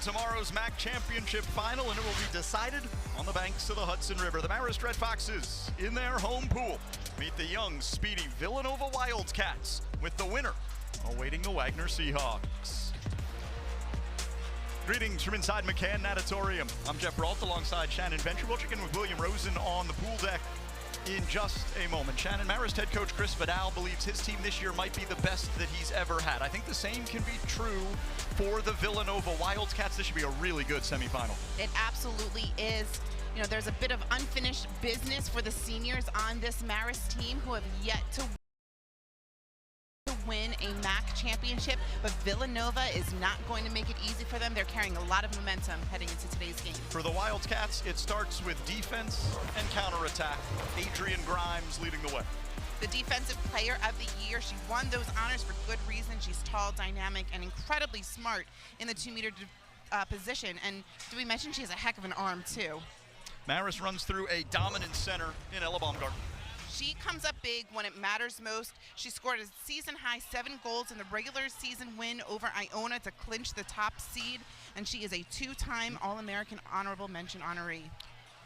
in tomorrow's MAAC Championship final, and it will be decided on the banks of the Hudson River. The Marist Red Foxes, in their home pool, meet the young, speedy Villanova Wildcats, with the winner awaiting the Wagner Seahawks. Greetings from inside McCann Natatorium. I'm Jeff Brault alongside Shannon Venture. We'll check in with William Rosen on the pool deck in just a moment. Shannon, Marist head coach Chris Vidal believes his team this year might be the best that he's ever had. I think the same can be true for the Villanova Wildcats. This should be a really good semifinal. It absolutely is. You know, there's a bit of unfinished business for the seniors on this Marist team who have yet to win a MAAC championship, but Villanova is not going to make it easy for them. They're carrying a lot of momentum heading into today's game. For the Wildcats, it starts with defense and counterattack. Adrian Grimes leading the way. The Defensive Player of the Year. She won those honors for good reason. She's tall, dynamic, and incredibly smart in the 2-meter position. And do we mention she has a heck of an arm, too? Marist runs through a dominant center in Ella Baumgarten. She comes up big when it matters most. She scored a season-high 7 goals in the regular season win over Iona to clinch the top seed, and she is a 2-time All-American Honorable Mention honoree.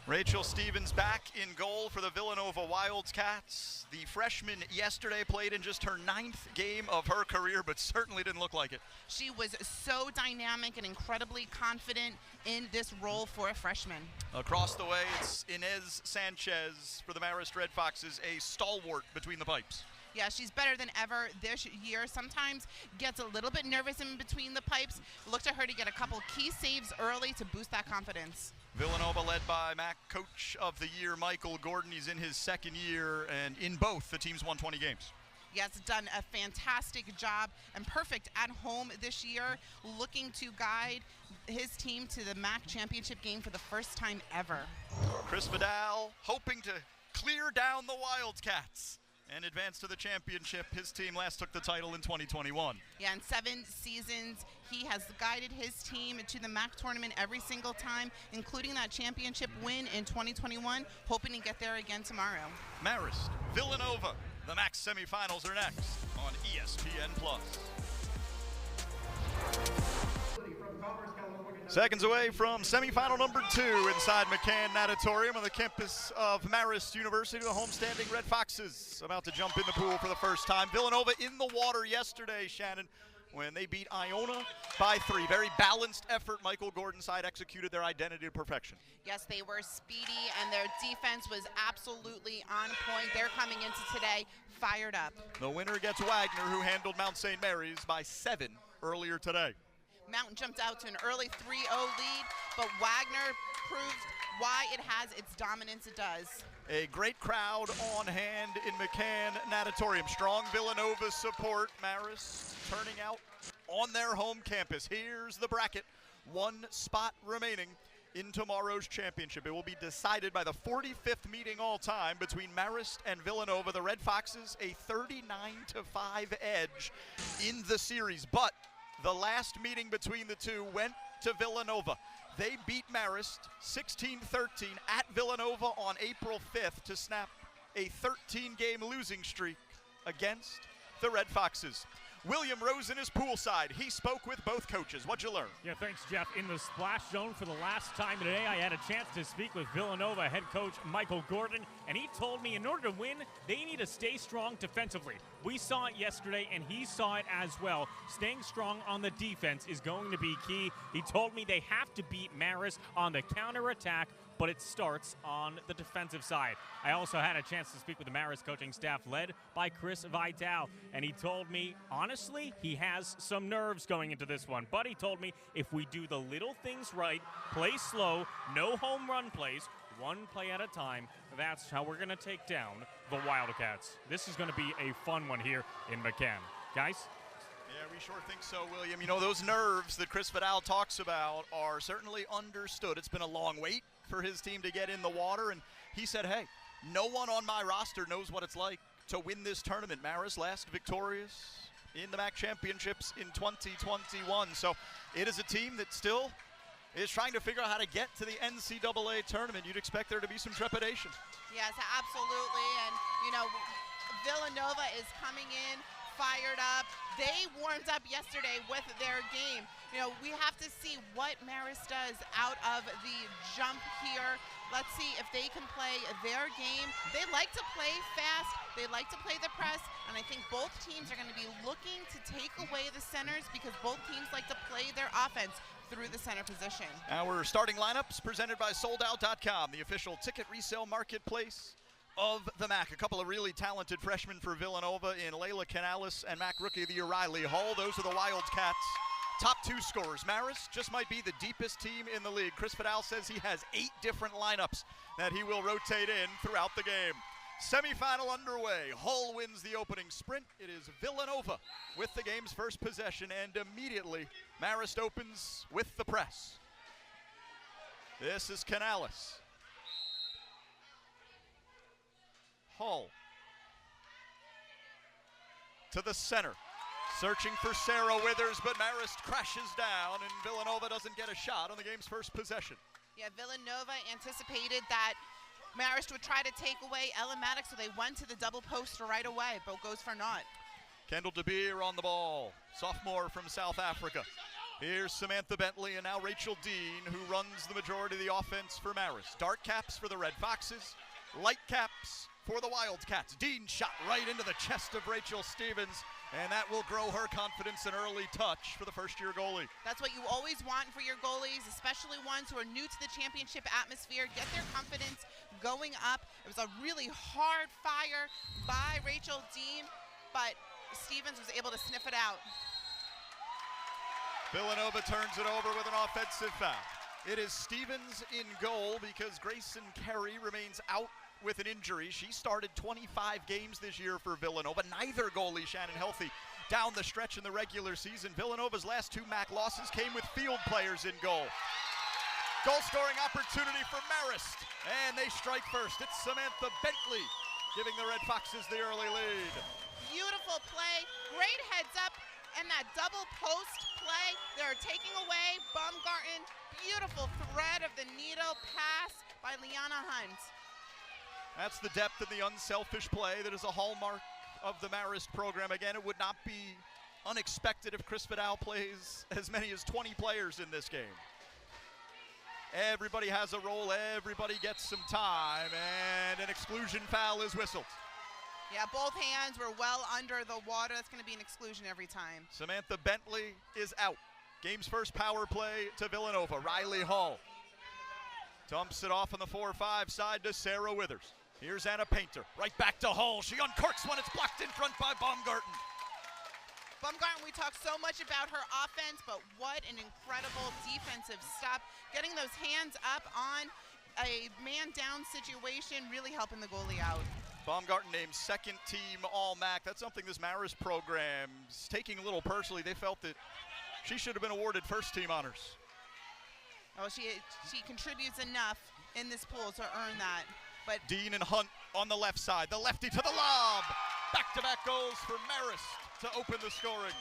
Rachel Stevens back in goal for the Villanova Wildcats. The freshman yesterday played in just her 9th game of her career, but certainly didn't look like it. She was so dynamic and incredibly confident in this role for a freshman. Across the way, it's Inez Sanchez for the Marist Red Foxes, a stalwart between the pipes. Yeah, she's better than ever this year. Sometimes gets a little bit nervous in between the pipes. Look to her to get a couple key saves early to boost that confidence. Villanova led by MAAC Coach of the Year, Michael Gordon. He's in his 2nd year, and in both, the team's won 20 games. Yes, done a fantastic job and perfect at home this year, looking to guide his team to the MAAC championship game for the first time ever. Chris Vidal hoping to clear down the Wildcats and advance to the championship. His team last took the title in 2021. Yeah, in 7 seasons, he has guided his team to the MAAC tournament every single time, including that championship win in 2021, hoping to get there again tomorrow. Marist, Villanova, the MAAC semifinals are next on ESPN+. Seconds away from semifinal number 2 inside McCann Natatorium on the campus of Marist University. The homestanding Red Foxes about to jump in the pool for the first time. Villanova in the water yesterday, Shannon, when they beat Iona by 3. Very balanced effort. Michael Gordon's side executed their identity to perfection. Yes, they were speedy, and their defense was absolutely on point. They're coming into today fired up. The winner gets Wagner, who handled Mount St. Mary's by 7 earlier today. Mountain jumped out to an early 3-0 lead, but Wagner proved why it has its dominance it does. A great crowd on hand in McCann Natatorium. Strong Villanova support. Marist turning out on their home campus. Here's the bracket. 1 spot remaining in tomorrow's championship. It will be decided by the 45th meeting all time between Marist and Villanova. The Red Foxes a 39-5 edge in the series, but the last meeting between the two went to Villanova. They beat Marist 16-13 at Villanova on April 5th to snap a 13-game losing streak against the Red Foxes. William Rosen is poolside. He spoke with both coaches. What'd you learn? Yeah, thanks, Jeff. In the splash zone for the last time today, I had a chance to speak with Villanova head coach Michael Gordon, and he told me in order to win, they need to stay strong defensively. We saw it yesterday, and he saw it as well. Staying strong on the defense is going to be key. He told me they have to beat Marist on the counterattack, but it starts on the defensive side. I also had a chance to speak with the Marist coaching staff led by Chris Vidal, and he told me, honestly, he has some nerves going into this one, but he told me if we do the little things right, play slow, no home run plays, 1 play at a time, that's how we're gonna take down the Wildcats. This is gonna be a fun one here in McCann. Guys? Yeah, we sure think so, William. You know, those nerves that Chris Vidal talks about are certainly understood. It's been a long wait for his team to get in the water, and he said, hey, no one on my roster knows what it's like to win this tournament. Marist last victorious in the MAAC championships in 2021. So it is a team that still is trying to figure out how to get to the NCAA tournament. You'd expect there to be some trepidation. Yes, absolutely. And, you know, Villanova is coming in fired up. They warmed up yesterday with their game. You know, we have to see what Marist does out of the jump here. Let's see if they can play their game. They like to play fast. They like to play the press. And I think both teams are going to be looking to take away the centers because both teams like to play their offense through the center position. Our starting lineups presented by SoldOut.com, the official ticket resale marketplace of the MAAC. A couple of really talented freshmen for Villanova in Layla Canales and MAAC Rookie of the Year Riley Hall. Those are the Wildcats' top 2 scorers. Marist just might be the deepest team in the league. Chris Vidal says he has 8 different lineups that he will rotate in throughout the game. Semifinal underway. Hull wins the opening sprint. It is Villanova with the game's first possession, and immediately Marist opens with the press. This is Canales. Hull to the center. Searching for Sarah Withers, but Marist crashes down, and Villanova doesn't get a shot on the game's first possession. Yeah, Villanova anticipated that Marist would try to take away Ella Maddox, so they went to the double post right away, but goes for naught. Kendall De Beer on the ball, sophomore from South Africa. Here's Samantha Bentley and now Rachel Dean, who runs the majority of the offense for Marist. Dark caps for the Red Foxes, light caps for the Wildcats. Dean shot right into the chest of Rachel Stevens, and that will grow her confidence and early touch for the first-year goalie. That's what you always want for your goalies, especially ones who are new to the championship atmosphere. Get their confidence going up. It was a really hard fire by Rachel Dean, but Stevens was able to sniff it out. Villanova turns it over with an offensive foul. It is Stevens in goal because Grayson Carey remains out with an injury. She started 25 games this year for Villanova. Neither goalie, Shannon, healthy down the stretch in the regular season. Villanova's last 2 MAAC losses came with field players in goal. Goal scoring opportunity for Marist, and they strike first. It's Samantha Bentley giving the Red Foxes the early lead. Beautiful play, great heads up, and that double post play, they're taking away Baumgarten. Beautiful thread of the needle pass by Liana Hunt. That's the depth and the unselfish play that is a hallmark of the Marist program. Again, it would not be unexpected if Chris Vidal plays as many as 20 players in this game. Everybody has a role, everybody gets some time, and an exclusion foul is whistled. Yeah, both hands were well under the water. That's going to be an exclusion every time. Samantha Bentley is out. Game's first power play to Villanova. Riley Hall dumps it off on the 4-5 side to Sarah Withers. Here's Anna Painter, right back to Hull. She uncorks one, it's blocked in front by Baumgarten. Baumgarten, we talk so much about her offense, but what an incredible defensive stop. Getting those hands up on a man-down situation, really helping the goalie out. Baumgarten named second team All-MAAC. That's something this Marist program is taking a little personally. They felt that she should have been awarded first team honors. Oh, she contributes enough in this pool to earn that. But Dean and Hunt on the left side. The lefty to the lob. Back-to-back goals for Marist to open the scoring.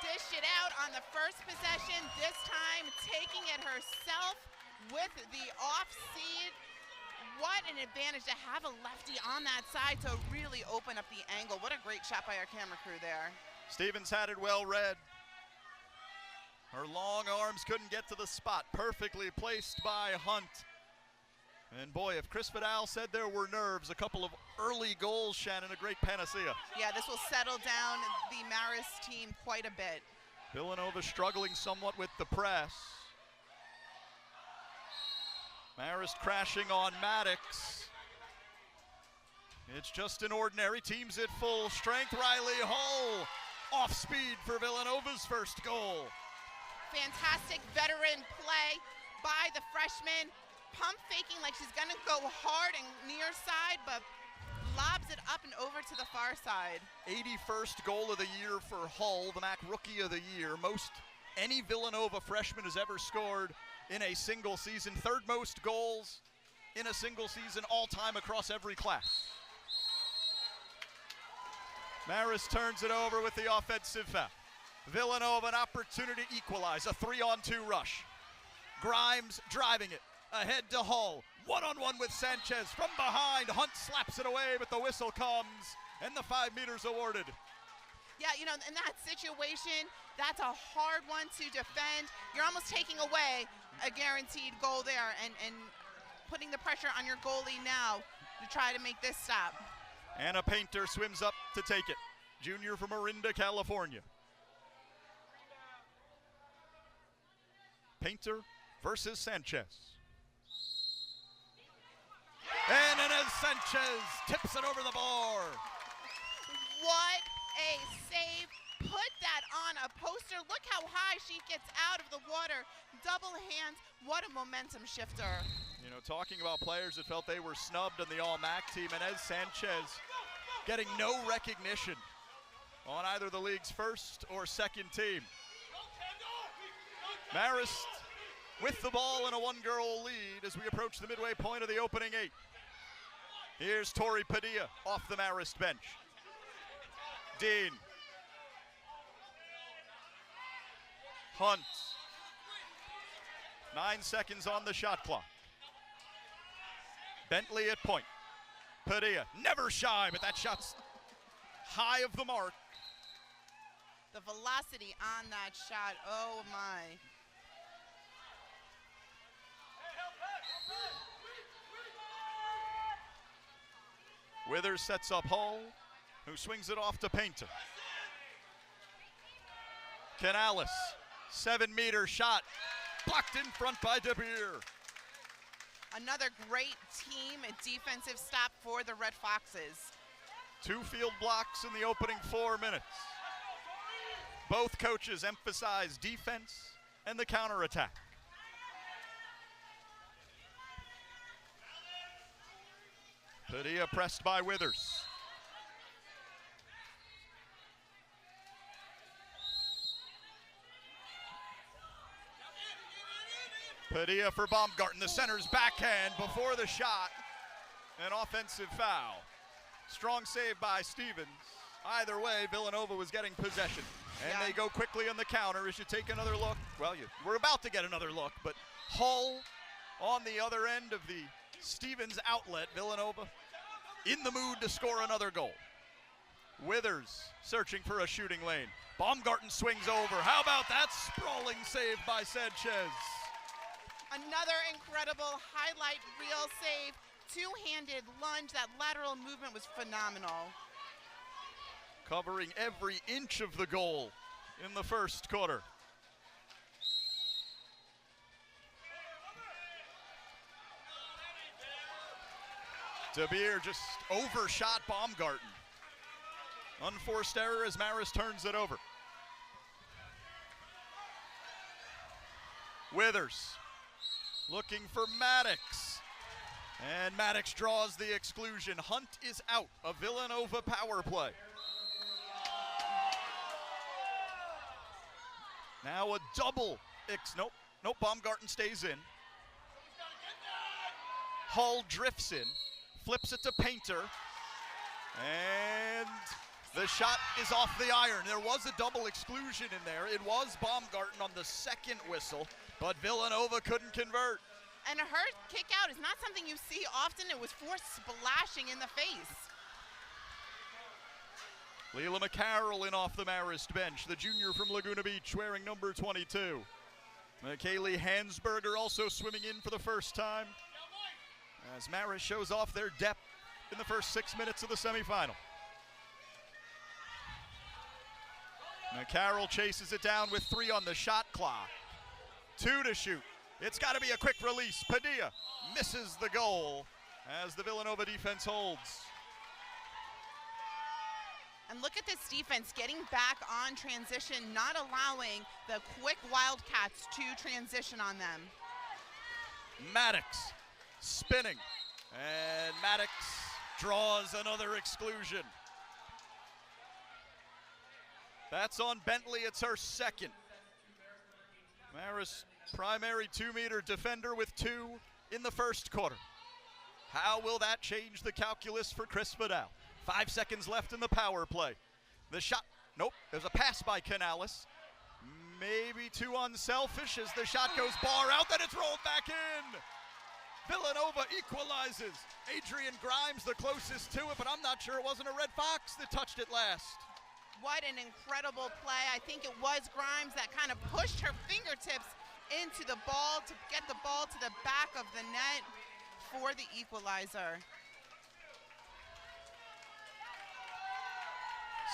Dish it out on the first possession, this time taking it herself with the off-seed. What an advantage to have a lefty on that side to really open up the angle. What a great shot by our camera crew there. Stevens had it well read. Her long arms couldn't get to the spot. Perfectly placed by Hunt. And boy, if Chris Vidal said there were nerves, a couple of early goals, Shannon, a great panacea. Yeah, this will settle down the Marist team quite a bit. Villanova struggling somewhat with the press. Marist crashing on Maddox. It's just an ordinary. Team's at full strength. Riley Hull off speed for Villanova's first goal. Fantastic veteran play by the freshman. Pump faking like she's gonna go hard and near side, but lobs it up and over to the far side. 81st goal of the year for Hull, the MAAC Rookie of the Year. Most any Villanova freshman has ever scored in a single season. Third most goals in a single season all time across every class. Marist turns it over with the offensive foul. Villanova an opportunity to equalize, a 3-on-2 rush. Grimes driving it. Ahead to Hull, one-on-one with Sanchez from behind. Hunt slaps it away, but the whistle comes, and the 5 meters awarded. Yeah, you know, in that situation, that's a hard one to defend. You're almost taking away a guaranteed goal there and putting the pressure on your goalie now to try to make this stop. Anna Painter swims up to take it. Junior from Orinda, California. Painter versus Sanchez. And Inez Sanchez tips it over the bar. What a save. Put that on a poster. Look how high she gets out of the water. Double hands. What a momentum shifter. You know, talking about players that felt they were snubbed in the All-MAAC team, Inez Sanchez getting no recognition on either the league's first or second team. Marist with the ball in a one-goal lead as we approach the midway point of the opening 8. Here's Tori Padilla off the Marist bench. Dean. Hunt. 9 seconds on the shot clock. Bentley at point. Padilla, never shy, but that shot's high of the mark. The velocity on that shot, oh my. Withers sets up Hull, who swings it off to Painter. Canales, 7-meter shot, blocked in front by DeBeer. Another great team defensive stop for the Red Foxes. 2 field blocks in the opening 4 minutes. Both coaches emphasize defense and the counterattack. Padilla pressed by Withers. Padilla for Baumgarten, the center's backhand before the shot. An offensive foul. Strong save by Stevens. Either way, Villanova was getting possession. And they go quickly on the counter as you take another look. Well, we're about to get another look, but Hull on the other end of the Stevens outlet. Villanova in the mood to score another goal. Withers searching for a shooting lane. Baumgarten swings over. How about that sprawling save by Sanchez? Another incredible highlight reel save. Two-handed lunge. That lateral movement was phenomenal. Covering every inch of the goal in the first quarter. DeBeer just overshot Baumgarten. Unforced error as Marist turns it over. Withers looking for Maddox. And Maddox draws the exclusion. Hunt is out. A Villanova power play. Now a double. Nope, Baumgarten stays in. Hull drifts in, flips it to Painter, and the shot is off the iron. There was a double exclusion in there. It was Baumgarten on the second whistle, but Villanova couldn't convert. And her kick out is not something you see often. It was forced splashing in the face. Leila McCarroll in off the Marist bench, the junior from Laguna Beach wearing number 22. Kaylee Hansberger also swimming in for the first time as Marist shows off their depth in the first 6 minutes of the semifinal. McCarroll chases it down with 3 on the shot clock. 2 to shoot. It's got to be a quick release. Padilla misses the goal as the Villanova defense holds. And look at this defense getting back on transition, not allowing the quick Wildcats to transition on them. Maddox spinning, and Maddox draws another exclusion. That's on Bentley, it's her second. Marist, primary 2-meter defender with 2 in the first quarter. How will that change the calculus for Chris Vidal? 5 seconds left in the power play. The shot, nope, there's a pass by Canales. Maybe too unselfish as the shot goes bar out, then it's rolled back in. Villanova equalizes. Adrian Grimes the closest to it, but I'm not sure it wasn't a Red Fox that touched it last. What an incredible play. I think it was Grimes that kind of pushed her fingertips into the ball to get the ball to the back of the net for the equalizer.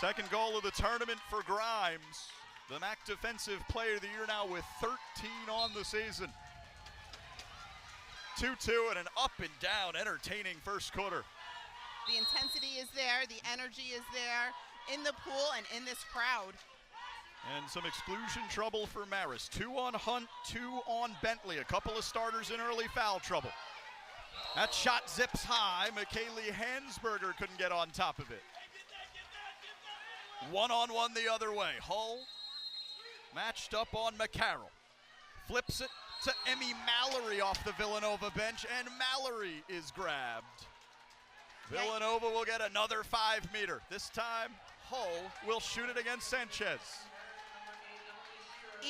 Second goal of the tournament for Grimes. The MAAC Defensive Player of the Year now with 13 on the season. 2-2 and an up and down entertaining first quarter. The intensity is there, the energy is there in the pool and in this crowd. And some exclusion trouble for Marist. 2 on Hunt, 2 on Bentley. A couple of starters in early foul trouble. That shot zips high. McKaylee Hansberger couldn't get on top of it. 1-on-1 the other way. Hull matched up on McCarroll. Flips it to Emmy Mallory off the Villanova bench, and Mallory is grabbed. Villanova will get another 5-meter. This time, Hull will shoot it against Sanchez.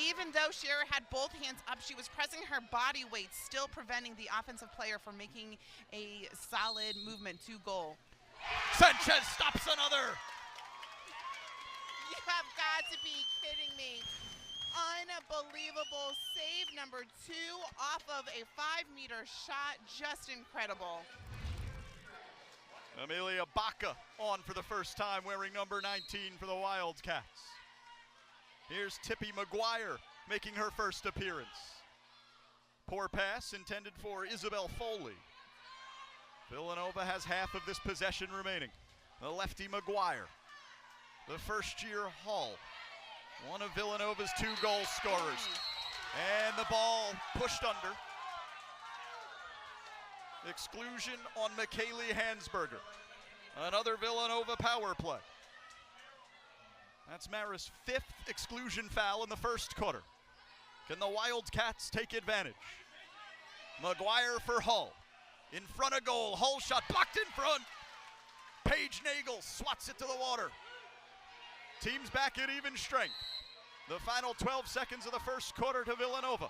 Even though Scherer had both hands up, she was pressing her body weight, still preventing the offensive player from making a solid movement to goal. Sanchez stops another. You have got to be kidding me. Unbelievable save number 2 off of a 5-meter shot. Just incredible. Amelia Baca on for the first time, wearing number 19 for the Wildcats. Here's Tippy McGuire making her first appearance. Poor pass intended for Isabel Foley. Villanova has half of this possession remaining. The lefty McGuire. The first-year Hull. One of Villanova's 2 goal scorers. And the ball pushed under. Exclusion on McKaylee Hansberger. Another Villanova power play. That's Marist's 5th exclusion foul in the first quarter. Can the Wildcats take advantage? McGuire for Hull. In front of goal. Hull shot blocked in front. Paige Nagel swats it to the water. Teams back at even strength. The final 12 seconds of the first quarter to Villanova.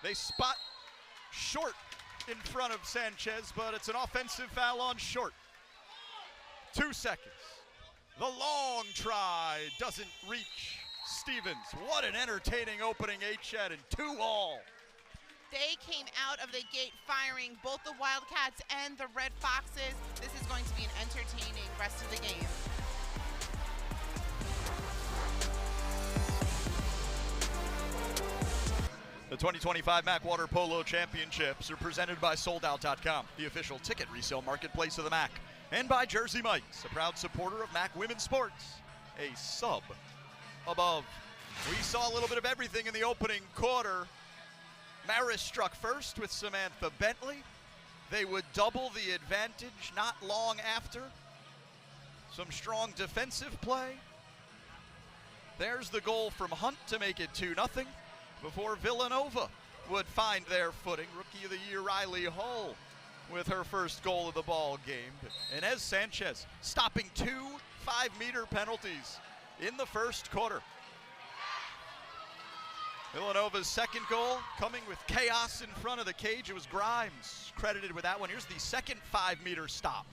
They spot Short in front of Sanchez, but it's an offensive foul on Short. 2 seconds. The long try doesn't reach Stevens. What an entertaining opening 8-shed, and 2-all. They came out of the gate firing, both the Wildcats and the Red Foxes. This is going to be an entertaining rest of the game. The 2025 MAAC Water Polo Championships are presented by SoldOut.com, the official ticket resale marketplace of the MAAC, and by Jersey Mike's, a proud supporter of MAAC women's sports, a sub above. We saw a little bit of everything in the opening quarter. Marist struck first with Samantha Bentley. They would double the advantage not long after. Some strong defensive play. There's the goal from Hunt to make it 2-0 before Villanova would find their footing. Rookie of the Year Riley Hull with her first goal of the ball game. Inez Sanchez stopping 2 5-meter penalties in the first quarter. Villanova's second goal coming with chaos in front of the cage. It was Grimes credited with that one. Here's the second 5-meter stop.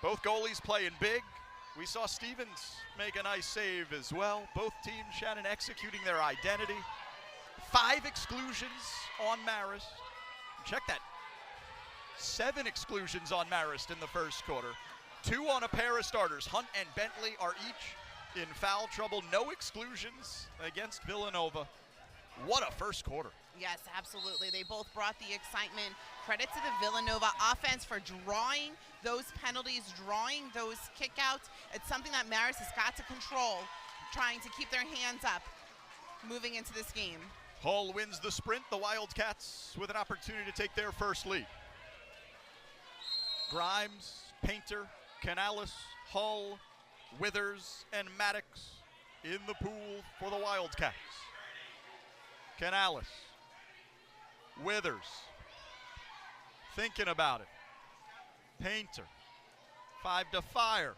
Both goalies playing big. We saw Stevens make a nice save as well. Both teams, Shannon, executing their identity. 5 exclusions on Marist. Check that. 7 exclusions on Marist in the first quarter. 2 on a pair of starters. Hunt and Bentley are each in foul trouble. No exclusions against Villanova. What a first quarter. Yes, absolutely. They both brought the excitement. Credit to the Villanova offense for drawing those penalties, drawing those kickouts. It's something that Marist has got to control, trying to keep their hands up moving into this game. Hull wins the sprint. The Wildcats with an opportunity to take their first lead. Grimes, Painter, Canales, Hull, Withers, and Maddox in the pool for the Wildcats. Canales, Withers, thinking about it. Painter, 5 to fire,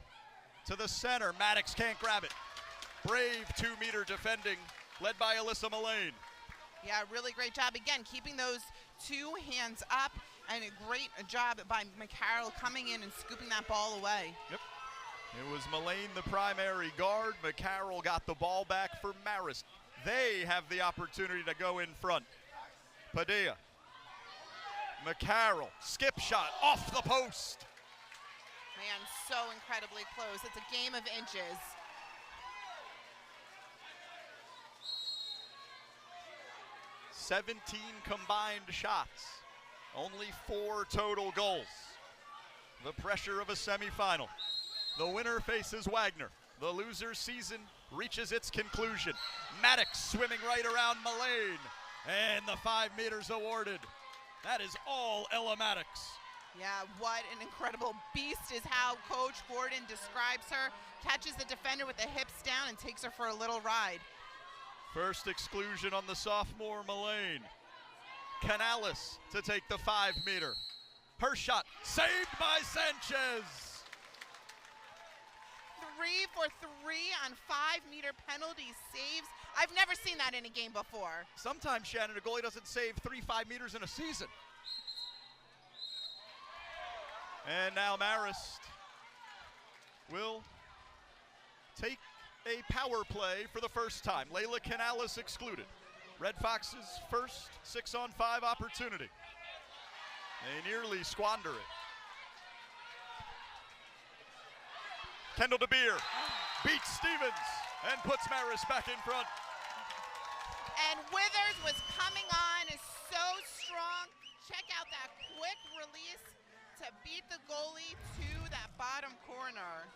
to the center. Maddox can't grab it. Brave 2-meter defending, led by Alyssa Mullane. Yeah, really great job. Again, keeping those 2 hands up And a great job by McCarroll coming in and scooping that ball away. Yep. It was Mullane, the primary guard. McCarroll got the ball back for Marist. They have the opportunity to go in front. Padilla. McCarroll, skip shot off the post. Man, so incredibly close. It's a game of inches. "17 combined shots, only 4 total goals. The pressure of a semifinal. The winner faces Wagner. The loser's season reaches its conclusion. Maddox swimming right around Mullane, and the 5 meters awarded. That is all Ella Maddox. Yeah, what an incredible beast is how Coach Gordon describes her. Catches the defender with the hips down and takes her for a little ride. First exclusion on the sophomore Mullane. Canales to take the 5 meter. Her shot saved by Sanchez. 3 for 3 on 5 meter penalty saves. I've never seen that in a game before. Sometimes, Shannon, a goalie doesn't save 3 5 meters in a season. And now Marist will take a power play for the first time. Layla Canales excluded. Red Foxes' first 6-on-5 opportunity. They nearly squander it. Kendall DeBeer beats Stevens and puts Marist back in front. And Withers was coming on, is so strong. Check out that quick release to beat the goalie to that bottom corner.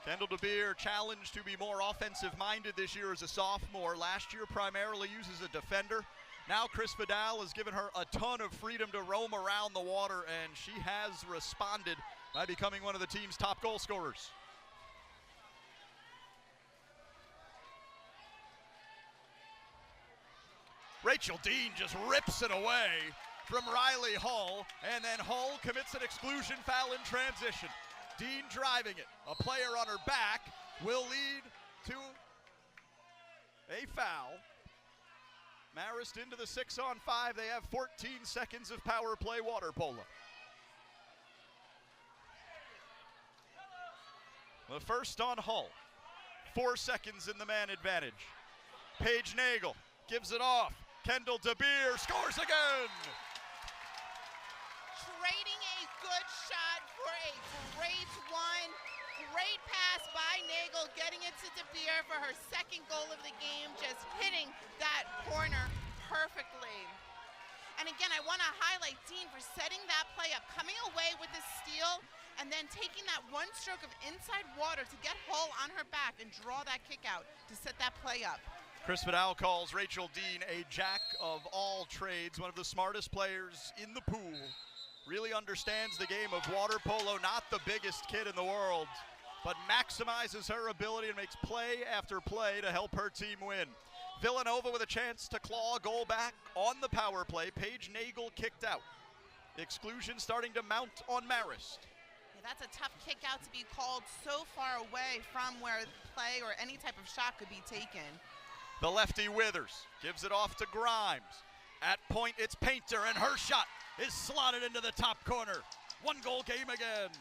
Kendall DeBeer challenged to be more offensive-minded this year as a sophomore. Last year primarily used as a defender. Now Chris Vidal has given her a ton of freedom to roam around the water, and she has responded by becoming one of the team's top goal scorers. Rachel Dean just rips it away from Riley Hull, and then Hull commits an exclusion foul in transition. Dean driving it. A player on her back will lead to a foul. Marist into the 6-on-5. They have 14 seconds of power play water polo. The first on Hull. 4 seconds in the man advantage. Paige Nagel gives it off. Kendall DeBeer scores again. Trading a good shot for a great one. Great pass by Nagel, getting it to DeBeer for her second goal of the game, just hitting that corner perfectly. And again, I want to highlight Dean for setting that play up, coming away with the steal, and then taking that one stroke of inside water to get Hull on her back and draw that kick out to set that play up. Chris Vidal calls Rachel Dean a jack of all trades, one of the smartest players in the pool. Really understands the game of water polo, not the biggest kid in the world, but maximizes her ability and makes play after play to help her team win. Villanova with a chance to claw a goal back on the power play. Paige Nagel kicked out. Exclusion starting to mount on Marist. Yeah, that's a tough kick out to be called so far away from where play or any type of shot could be taken. The lefty Withers gives it off to Grimes. At point, it's Painter, and her shot is slotted into the top corner. 1-goal game again.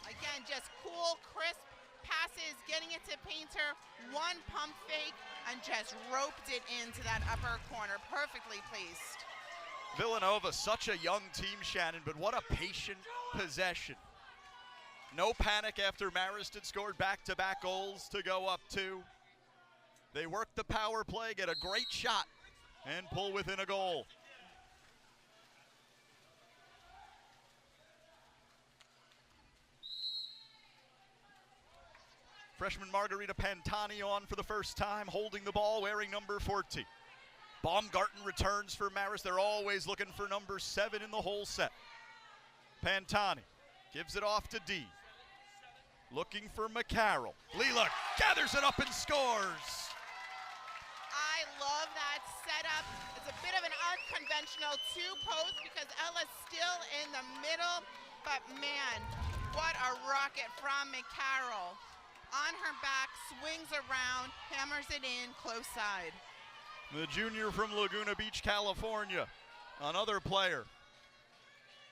Again, just cool, crisp passes, getting it to Painter. One pump fake, and just roped it into that upper corner. Perfectly placed. Villanova, such a young team, Shannon, but what a patient possession. No panic after Marist had scored back-to-back goals to go up 2. They work the power play, get a great shot, and pull within a goal. Freshman Margarita Pantani on for the first time, holding the ball, wearing number 14. Baumgarten returns for Marist. They're always looking for number 7 in the whole set. Pantani gives it off to D. Looking for McCarroll. Leela gathers it up and scores. I love that setup. It's a bit of an unconventional 2-post because Ella's still in the middle, but man, what a rocket from McCarroll. On her back, swings around, hammers it in, close side. The junior from Laguna Beach, California, another player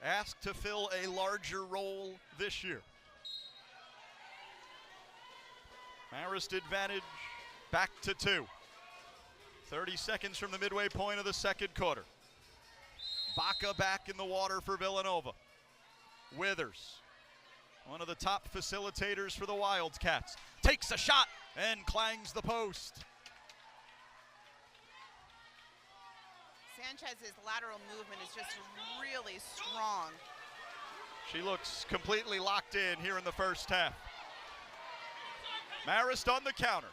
asked to fill a larger role this year. Marist advantage back to 2. 30 seconds from the midway point of the second quarter. Baca back in the water for Villanova. Withers, one of the top facilitators for the Wildcats, takes a shot and clangs the post. Sanchez's lateral movement is just really strong. She looks completely locked in here in the first half. Marist on the counter.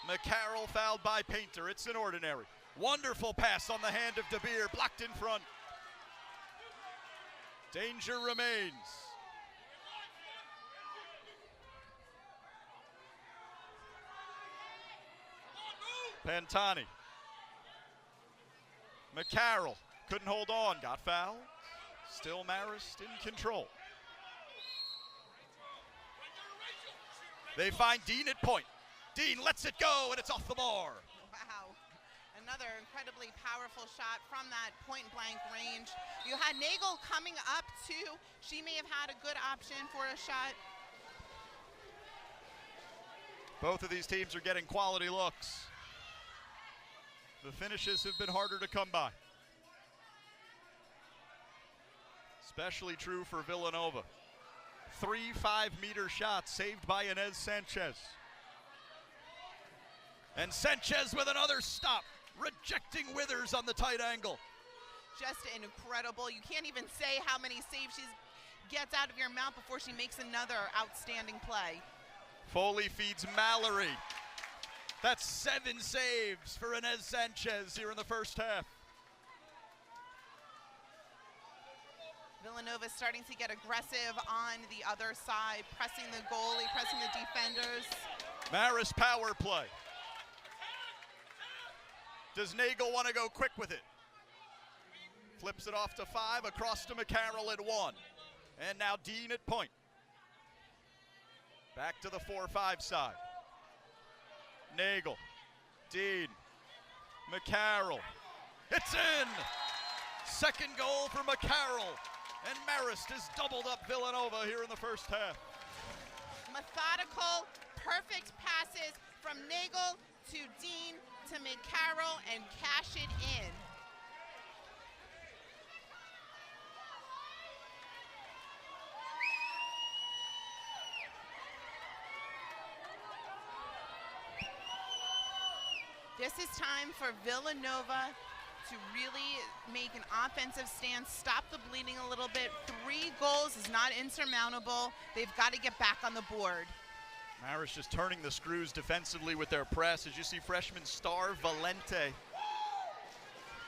McCarroll fouled by Painter. It's an ordinary. Wonderful pass on the hand of DeBeer, blocked in front. Danger remains. Pantani. McCarroll couldn't hold on, got fouled. Still Marist in control. They find Dean at point. Dean lets it go, and it's off the bar. Wow. Another incredibly powerful shot from that point-blank range. You had Nagel coming up, too. She may have had a good option for a shot. Both of these teams are getting quality looks. The finishes have been harder to come by. Especially true for Villanova. 3 5-meter shots saved by Inez Sanchez. And Sanchez with another stop, rejecting Withers on the tight angle. Just incredible. You can't even say how many saves she gets out of your mouth before she makes another outstanding play. Foley feeds Mallory. That's 7 saves for Inez Sanchez here in the first half. Villanova starting to get aggressive on the other side, pressing the goalie, pressing the defenders. Marist power play. Does Nagel want to go quick with it? Flips it off to 5, across to McCarroll at 1. And now Dean at point. Back to the 4-5 side. Nagel, Dean, McCarroll. It's in! Second goal for McCarroll. And Marist has doubled up Villanova here in the first half. Methodical, perfect passes from Nagel to Dean to McCarroll and cash it in. This is time for Villanova to really make an offensive stance, stop the bleeding a little bit. 3 goals is not insurmountable. They've got to get back on the board. Marist just turning the screws defensively with their press. As you see, freshman star Valente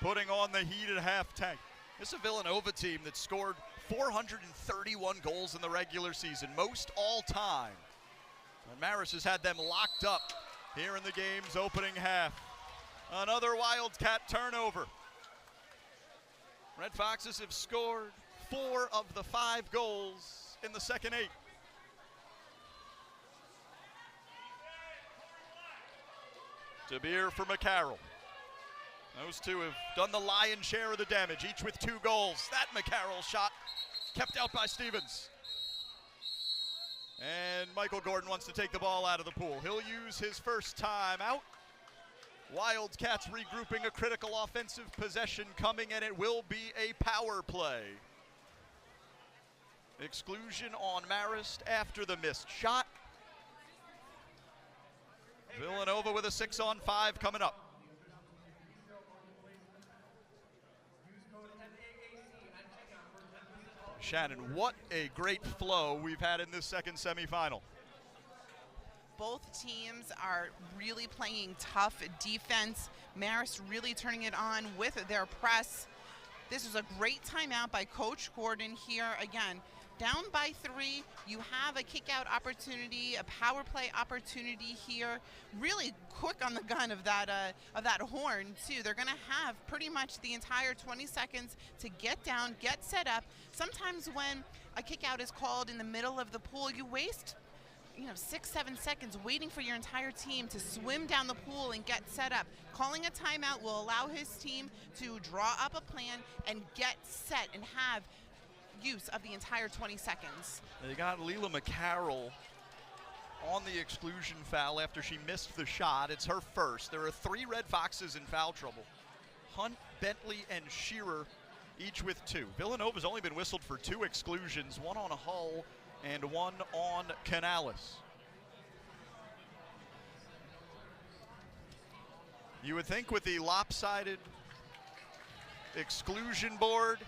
putting on the heat at halftime. This is a Villanova team that scored 431 goals in the regular season, most all time. And Marist has had them locked up here in the game's opening half. Another Wildcat turnover. Red Foxes have scored 4 of the 5 goals in the second 8. DeBeer for McCarroll. Those two have done the lion's share of the damage, each with 2 goals. That McCarroll shot kept out by Stevens. And Michael Gordon wants to take the ball out of the pool. He'll use his first time out. Wildcats regrouping, a critical offensive possession coming, and it will be a power play. Exclusion on Marist after the missed shot. Villanova with a 6-on-5 coming up. Shannon, what a great flow we've had in this second semifinal. Both teams are really playing tough defense. Marist really turning it on with their press. This is a great timeout by Coach Gordon here. Again, down by 3, you have a kick-out opportunity, a power play opportunity here. Really quick on the gun of that horn, too. They're going to have pretty much the entire 20 seconds to get down, get set up. Sometimes when a kick-out is called in the middle of the pool, you waste 6-7 seconds waiting for your entire team to swim down the pool and get set up. Calling a timeout will allow his team to draw up a plan and get set and have use of the entire 20 seconds. They got Leila McCarroll on the exclusion foul after she missed the shot. It's her first. There are 3 Red Foxes in foul trouble. Hunt, Bentley, and Shearer each with 2. Villanova's only been whistled for 2 exclusions, 1 on Hull and 1 on Canales. You would think with the lopsided exclusion board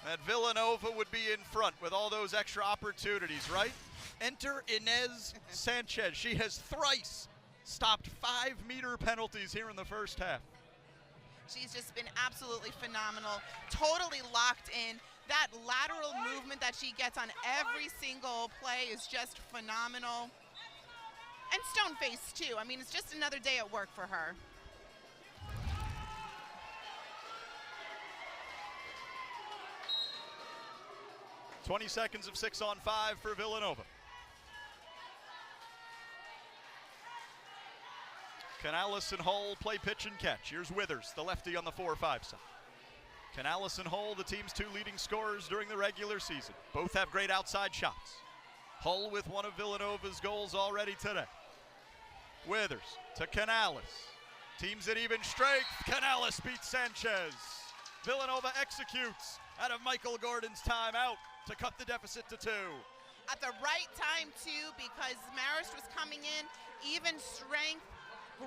that Villanova would be in front with all those extra opportunities, right? Enter Inez Sanchez. She has thrice stopped 5-meter penalties here in the first half. She's just been absolutely phenomenal, totally locked in. That lateral movement that she gets on every single play is just phenomenal. And stone-faced too. I mean, it's just another day at work for her. "20 seconds of 6-on-5 for Villanova. Canales and Hull play pitch and catch. Here's Withers, the lefty on the 4-5 side. Canales and Hull, the team's 2 leading scorers during the regular season. Both have great outside shots. Hull with one of Villanova's goals already today. Withers to Canales. Teams at even strength. Canales beats Sanchez. Villanova executes out of Michael Gordon's timeout to cut the deficit to 2. At the right time too, because Marist was coming in, even strength.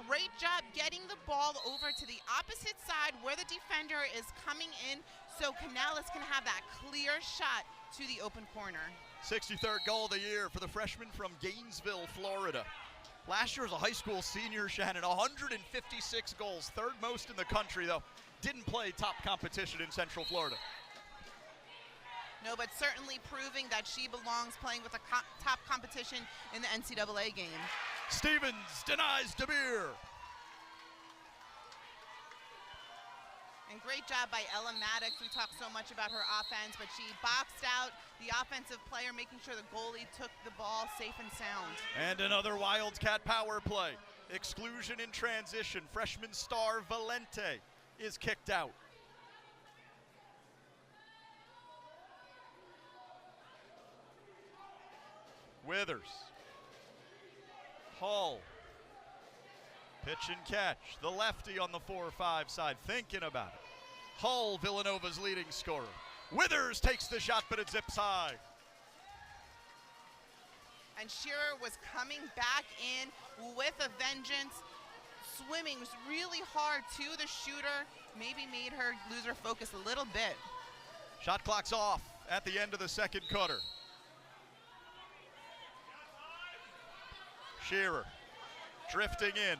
Great job getting the ball over to the opposite side where the defender is coming in so Canales can have that clear shot to the open corner. 63rd goal of the year for the freshman from Gainesville, Florida. Last year was a high school senior, Shannon, 156 goals, 3rd most in the country, though. Didn't play top competition in Central Florida. No, but certainly proving that she belongs playing with the top competition in the NCAA game. Stevens denies DeBeer. And great job by Ella Maddox. We talk so much about her offense, but she boxed out the offensive player, making sure the goalie took the ball safe and sound. And another Wildcat power play. Exclusion in transition. Freshman star Valente is kicked out. Withers. Hull. Pitch and catch. The lefty on the 4-5 side, thinking about it. Hull, Villanova's leading scorer. Withers takes the shot, but it zips high. And Shearer was coming back in with a vengeance, swimming really hard to the shooter, maybe made her lose her focus a little bit. Shot clock's off at the end of the second quarter. Shearer drifting in.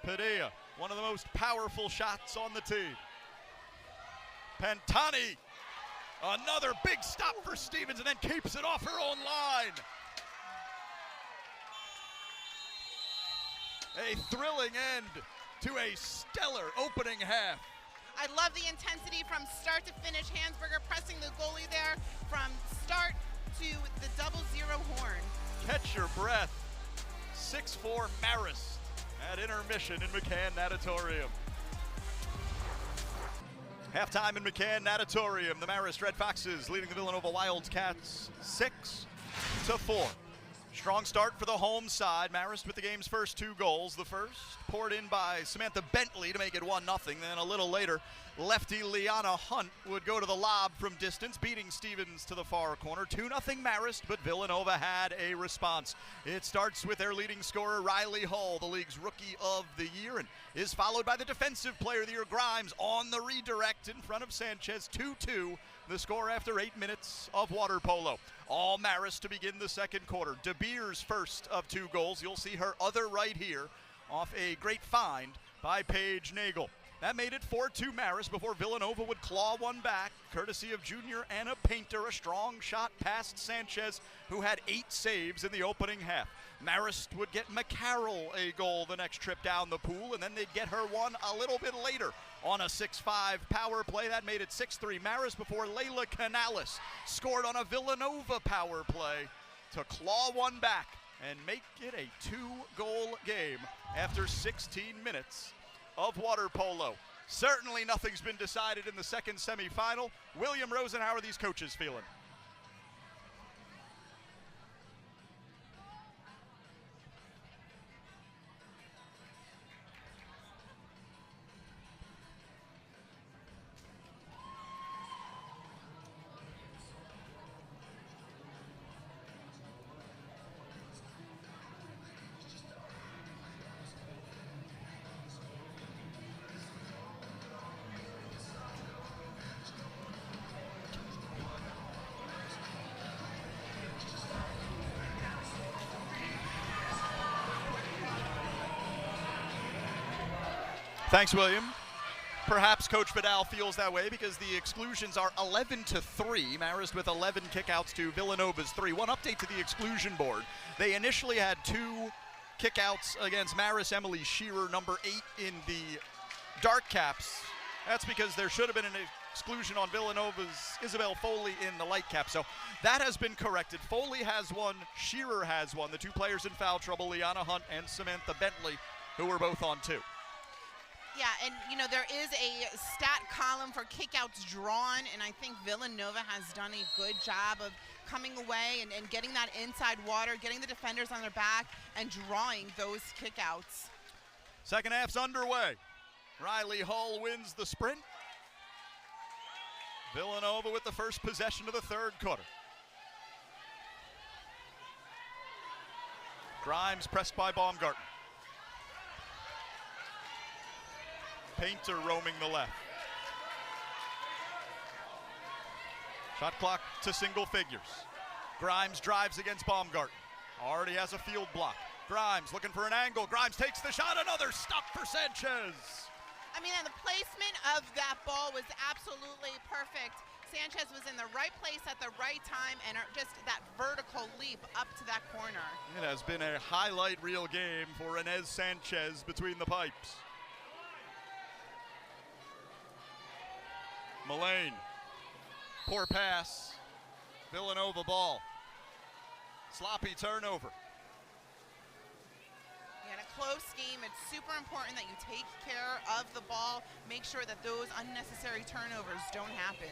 Padilla, one of the most powerful shots on the team. Pantani, another big stop for Stevens, and then keeps it off her own line. A thrilling end to a stellar opening half. I love the intensity from start to finish. Hansberger pressing the goalie there from start to the 0-0 horn. Catch your breath. 6-4 Marist at intermission in McCann Natatorium. Halftime in McCann Natatorium. The Marist Red Foxes leading the Villanova Wildcats 6-4. Strong start for the home side. Marist with the game's first 2 goals. The first poured in by Samantha Bentley to make it 1-0. Then a little later, lefty Liana Hunt would go to the lob from distance, beating Stevens to the far corner. 2-0 Marist, but Villanova had a response. It starts with their leading scorer, Riley Hull, the league's rookie of the year, and is followed by the defensive player of the year, Grimes, on the redirect in front of Sanchez. 2-2, the score after 8 minutes of water polo. All Marist to begin the second quarter. DeBeer's first of 2 goals. You'll see her other right here off a great find by Paige Nagel. That made it 4-2 Marist before Villanova would claw one back, courtesy of junior Anna Painter. A strong shot past Sanchez, who had 8 saves in the opening half. Marist would get McCarroll a goal the next trip down the pool, and then they'd get her one a little bit later on a 6-5 power play. That made it 6-3 Marist before Layla Canales scored on a Villanova power play to claw one back and make it a 2-goal game after 16 minutes of water polo. Certainly nothing's been decided in the second semifinal. William Rosen, how are these coaches feeling? Thanks, William. Perhaps Coach Vidal feels that way because the exclusions are 11-3. Marist with 11 kickouts to Villanova's 3. One update to the exclusion board. They initially had 2 kickouts against Marist Emily Shearer, number 8 in the dark caps. That's because there should have been an exclusion on Villanova's Isabel Foley in the light cap. So that has been corrected. Foley has one, Shearer has one. The 2 players in foul trouble, Liana Hunt and Samantha Bentley, who were both on 2. Yeah, and you know, there is a stat column for kickouts drawn, and I think Villanova has done a good job of coming away and getting that inside water, getting the defenders on their back, and drawing those kickouts. Second half's underway. Riley Hull wins the sprint. Villanova with the first possession of the third quarter. Grimes pressed by Baumgarten. Painter roaming the left. Shot clock to single figures. Grimes drives against Baumgarten. Already has a field block. Grimes looking for an angle. Grimes takes the shot. Another stop for Sanchez. I mean, and the placement of that ball was absolutely perfect. Sanchez was in the right place at the right time, and just that vertical leap up to that corner. It has been a highlight reel game for Inez Sanchez between the pipes. Mullane, poor pass, Villanova ball, sloppy turnover. In a close game, it's super important that you take care of the ball, make sure that those unnecessary turnovers don't happen.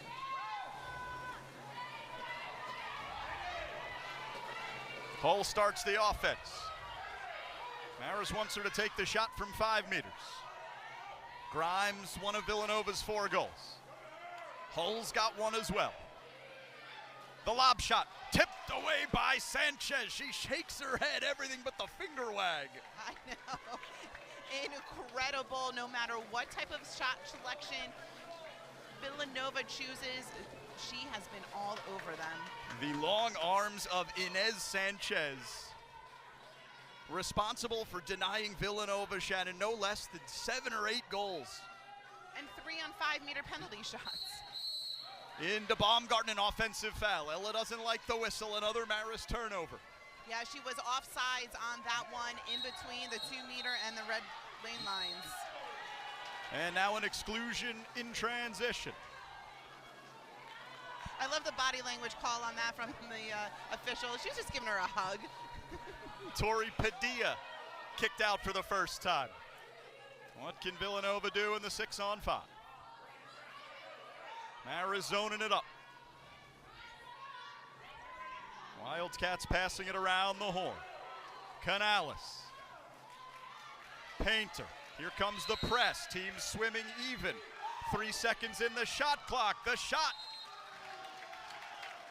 Hull starts the offense. Marist wants her to take the shot from 5 meters. Grimes, one of Villanova's 4 goals. Hull's got one as well. The lob shot tipped away by Sanchez. She shakes her head, everything but the finger wag. I know. Incredible. No matter what type of shot selection Villanova chooses, she has been all over them. The long arms of Inez Sanchez, responsible for denying Villanova, Shannon, no less than 7 or 8 goals. And 3 on 5 meter penalty shots. Into Baumgarten, an offensive foul. Ella doesn't like the whistle, another Marist turnover. Yeah, she was offsides on that one, in between the 2 meter and the red lane lines. And now an exclusion in transition. I love the body language call on that from the official. She was just giving her a hug. Tori Padilla kicked out for the first time. What can Villanova do in the 6-on-5? Marist zoning it up. Wildcats passing it around the horn. Canales. Painter. Here comes the press. Team swimming even. 3 seconds in the shot clock. The shot.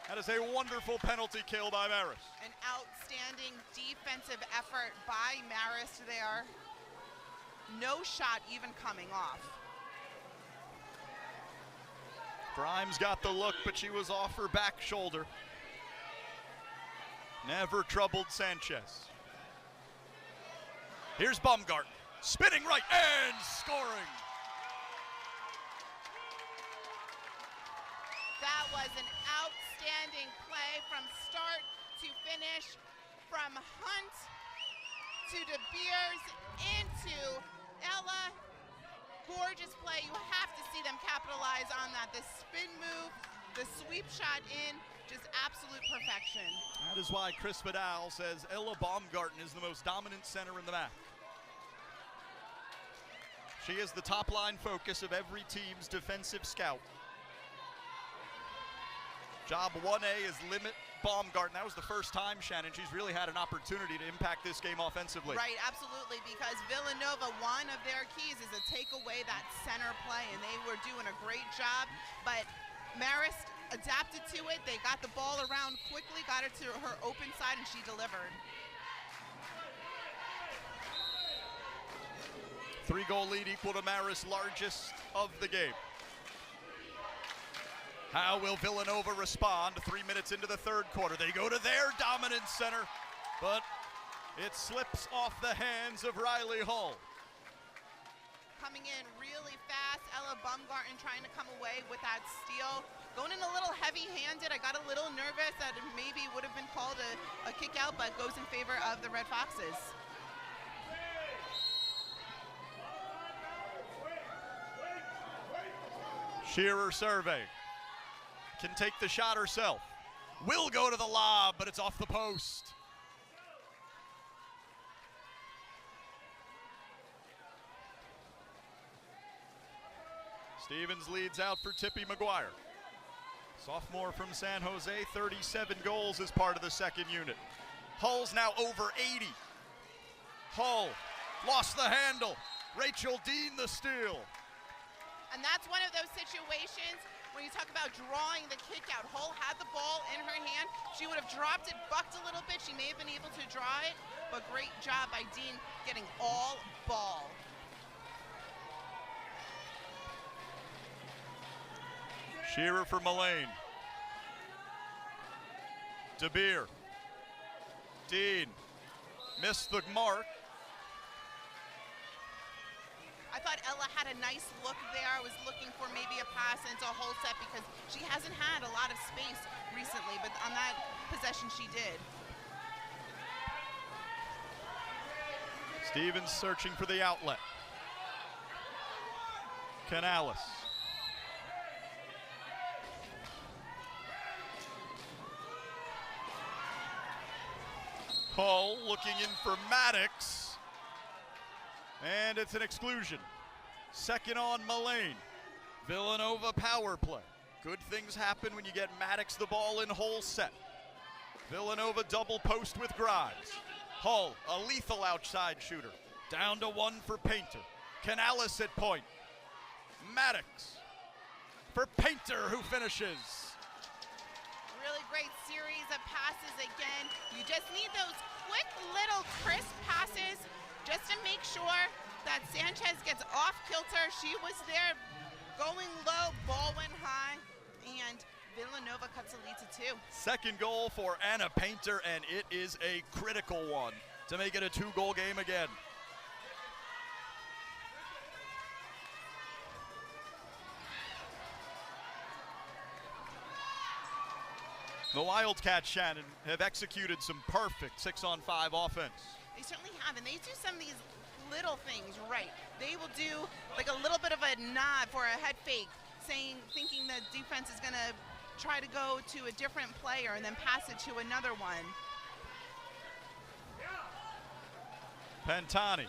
That is a wonderful penalty kill by Marist. An outstanding defensive effort by Marist there. No shot even coming off. Grimes got the look, but she was off her back shoulder. Never troubled Sanchez. Here's Baumgarten, spinning right and scoring. That was an outstanding play from start to finish, from Hunt to De Beers into Ella. Gorgeous play. You have to see them capitalize on that. The spin move, the sweep shot in, just absolute perfection. That is why Chris Vidal says Ella Baumgarten is the most dominant center in the MAAC. She is the top line focus of every team's defensive scout. Job 1A is limit Baumgarten. That was the first time, Shannon, she's really had an opportunity to impact this game offensively. Right, absolutely, because Villanova, one of their keys is to take away that center play, and they were doing a great job, but Marist adapted to it. They got the ball around quickly, got it to her open side, and she delivered. 3-goal lead equal to Marist's largest of the game. How will Villanova respond 3 minutes into the third quarter? They go to their dominant center, but it slips off the hands of Riley Hull. Coming in really fast, Ella Baumgarten trying to come away with that steal. Going in a little heavy-handed. I got a little nervous that it maybe would have been called a kick out, but goes in favor of the Red Foxes. Shearer survey. Can take the shot herself. Will go to the lob, but it's off the post. Stevens leads out for Tippy McGuire. Sophomore from San Jose, 37 goals as part of the second unit. Hull's now over 80. Hull lost the handle. Rachel Dean the steal. And that's one of those situations when you talk about drawing the kick out. Hull had the ball in her hand. She would have dropped it, bucked a little bit. She may have been able to draw it, but great job by Dean getting all ball. Shearer for Mullane. DeBeer. Dean missed the mark. I thought Ella had a nice look there. I was looking for maybe a pass into a whole set because she hasn't had a lot of space recently, but on that possession she did. Stevens searching for the outlet. Canales. Hull looking in for Maddox. And it's an exclusion. Second on Mullane. Villanova power play. Good things happen when you get Maddox the ball in whole set. Villanova double post with Grimes. Hull, a lethal outside shooter. Down to one for Painter. Canales at point. Maddox for Painter, who finishes. Really great series of passes again. You just need those quick little crisp passes just to make sure that Sanchez gets off kilter. She was there going low, ball went high, and Villanova cuts the lead to 2. Second goal for Anna Painter, and it is a critical one to make it a 2-goal game again. The Wildcats, Shannon, have executed some perfect 6-on-5 offense. They certainly have, and they do some of these little things right. They will do like a little bit of a nod for a head fake, thinking the defense is going to try to go to a different player and then pass it to another one. Pantani.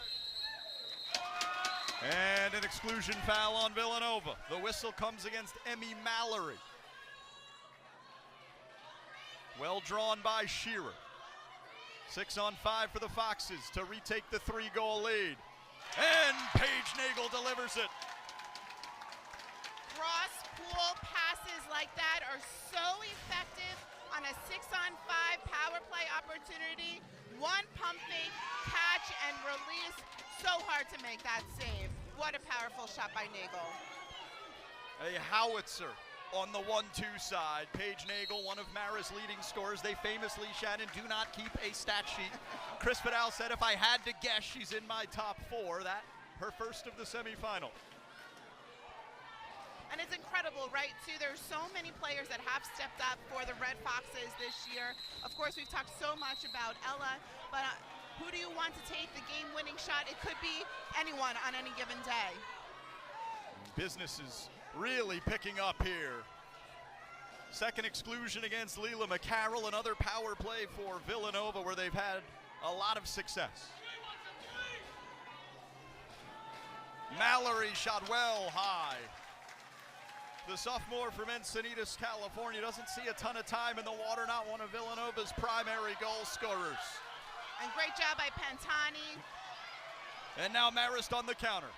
And an exclusion foul on Villanova. The whistle comes against Emmy Mallory. Well drawn by Shearer. 6-on-5 for the Foxes to retake the 3-goal lead. And Paige Nagel delivers it. Cross-pool passes like that are so effective on a 6-on-5 power play opportunity. One pump fake, catch, and release. So hard to make that save. What a powerful shot by Nagel. A howitzer on the 1-2 side. Paige Nagel, one of Marist's leading scorers. They famously, Shannon, do not keep a stat sheet. Chris Fidel said, if I had to guess, she's in my top 4. That, her first of the semifinal. And it's incredible, right, too? There's so many players that have stepped up for the Red Foxes this year. Of course, we've talked so much about Ella, but who do you want to take the game-winning shot? It could be anyone on any given day. Business is really picking up here. Second exclusion against Leela McCarroll, another power play for Villanova where they've had a lot of success. Mallory shot well high. The sophomore from Encinitas, California, doesn't see a ton of time in the water, not one of Villanova's primary goal scorers. And great job by Pantani. And now Marist on the counter.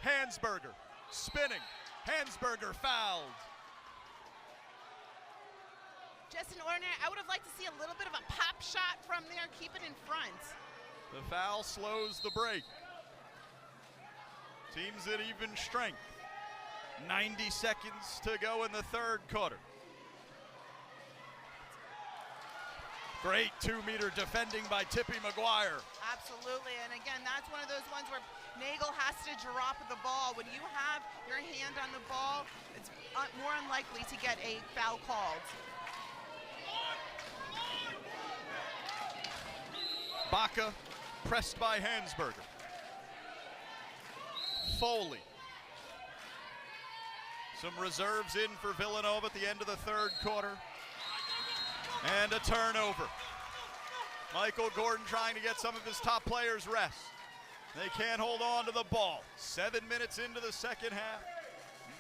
Hansberger spinning. Hansberger fouled. Just an ordinary, I would have liked to see a little bit of a pop shot from there, keep it in front. The foul slows the break. Teams at even strength. 90 seconds to go in the third quarter. Great 2-meter defending by Tippy McGuire. Absolutely, and again, that's one of those ones where Nagel has to drop the ball. When you have your hand on the ball, it's more unlikely to get a foul called. Baca pressed by Hansberger. Foley. Some reserves in for Villanova at the end of the third quarter. And a turnover. Michael Gordon trying to get some of his top players rest. They can't hold on to the ball. 7 minutes into the second half.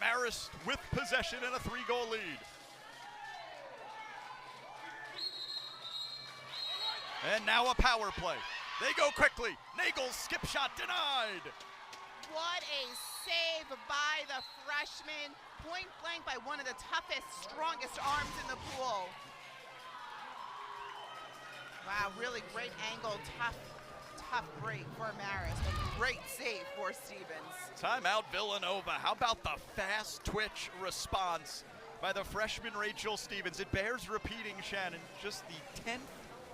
Marist with possession and a 3-goal lead. And now a power play. They go quickly. Nagel's skip shot denied. What a save by the freshman. Point blank by one of the toughest, strongest arms in the pool. Wow, really great angle, tough break for Marist. A great save for Stevens. Timeout Villanova. How about the fast twitch response by the freshman Rachel Stevens? It bears repeating, Shannon, just the 10th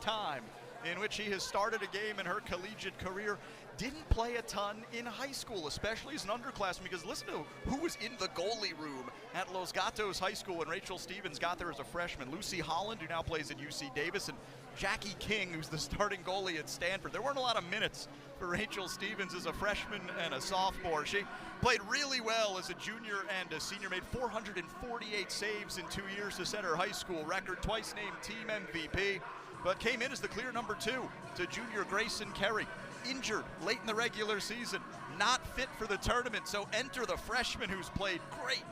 time in which he has started a game in her collegiate career. Didn't play a ton in high school, especially as an underclassman, because listen to who was in the goalie room at Los Gatos High School when Rachel Stevens got there as a freshman. Lucy Holland, who now plays at UC Davis, and Jackie King, who's the starting goalie at Stanford. There weren't a lot of minutes for Rachel Stevens as a freshman and a sophomore. She played really well as a junior and a senior, made 448 saves in 2 years to set her high school record, twice named team MVP, but came in as the clear number 2 to junior Grayson Kerry. Injured late in the regular season, not fit for the tournament, so enter the freshman who's played great.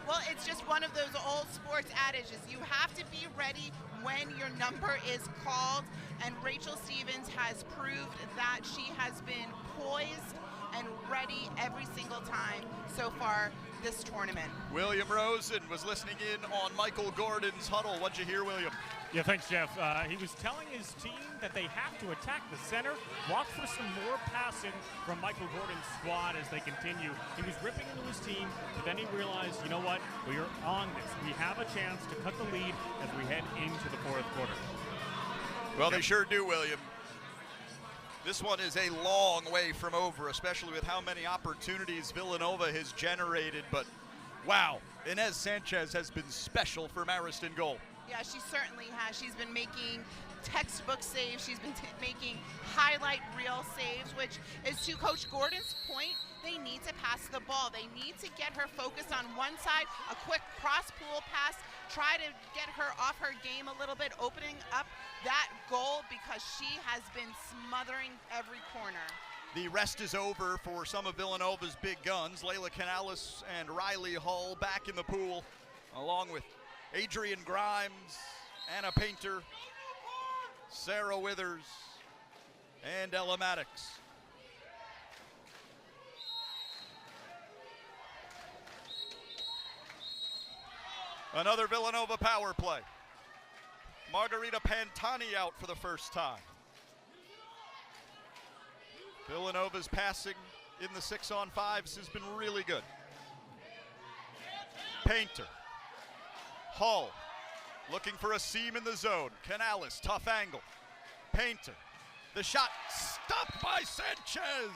Well, it's just one of those old sports adages. You have to be ready when your number is called, and Rachel Stevens has proved that she has been poised and ready every single time so far this tournament. William Rosen was listening in on Michael Gordon's huddle. What'd you hear, William? Yeah, thanks, Jeff. He was telling his team that they have to attack the center. Watch for some more passing from Michael Gordon's squad as they continue. He was ripping into his team, but then he realized, you know what? We are on this. We have a chance to cut the lead as we head into the fourth quarter. Well, they sure do, William. This one is a long way from over, especially with how many opportunities Villanova has generated. But, wow, Inez Sanchez has been special for Marist in goal. Yeah, she certainly has. She's been making textbook saves. She's been making highlight reel saves, which is to Coach Gordon's point. They need to pass the ball. They need to get her focused on one side, a quick cross-pool pass, try to get her off her game a little bit, opening up that goal because she has been smothering every corner. The rest is over for some of Villanova's big guns. Layla Canales and Riley Hull back in the pool, along with Adrian Grimes, Anna Painter, Sarah Withers, and Ella Maddox. Another Villanova power play. Margarita Pantani out for the first time. Villanova's passing in the 6-on-5s has been really good. Painter. Hull looking for a seam in the zone. Canales, tough angle. Painter. The shot stopped by Sanchez.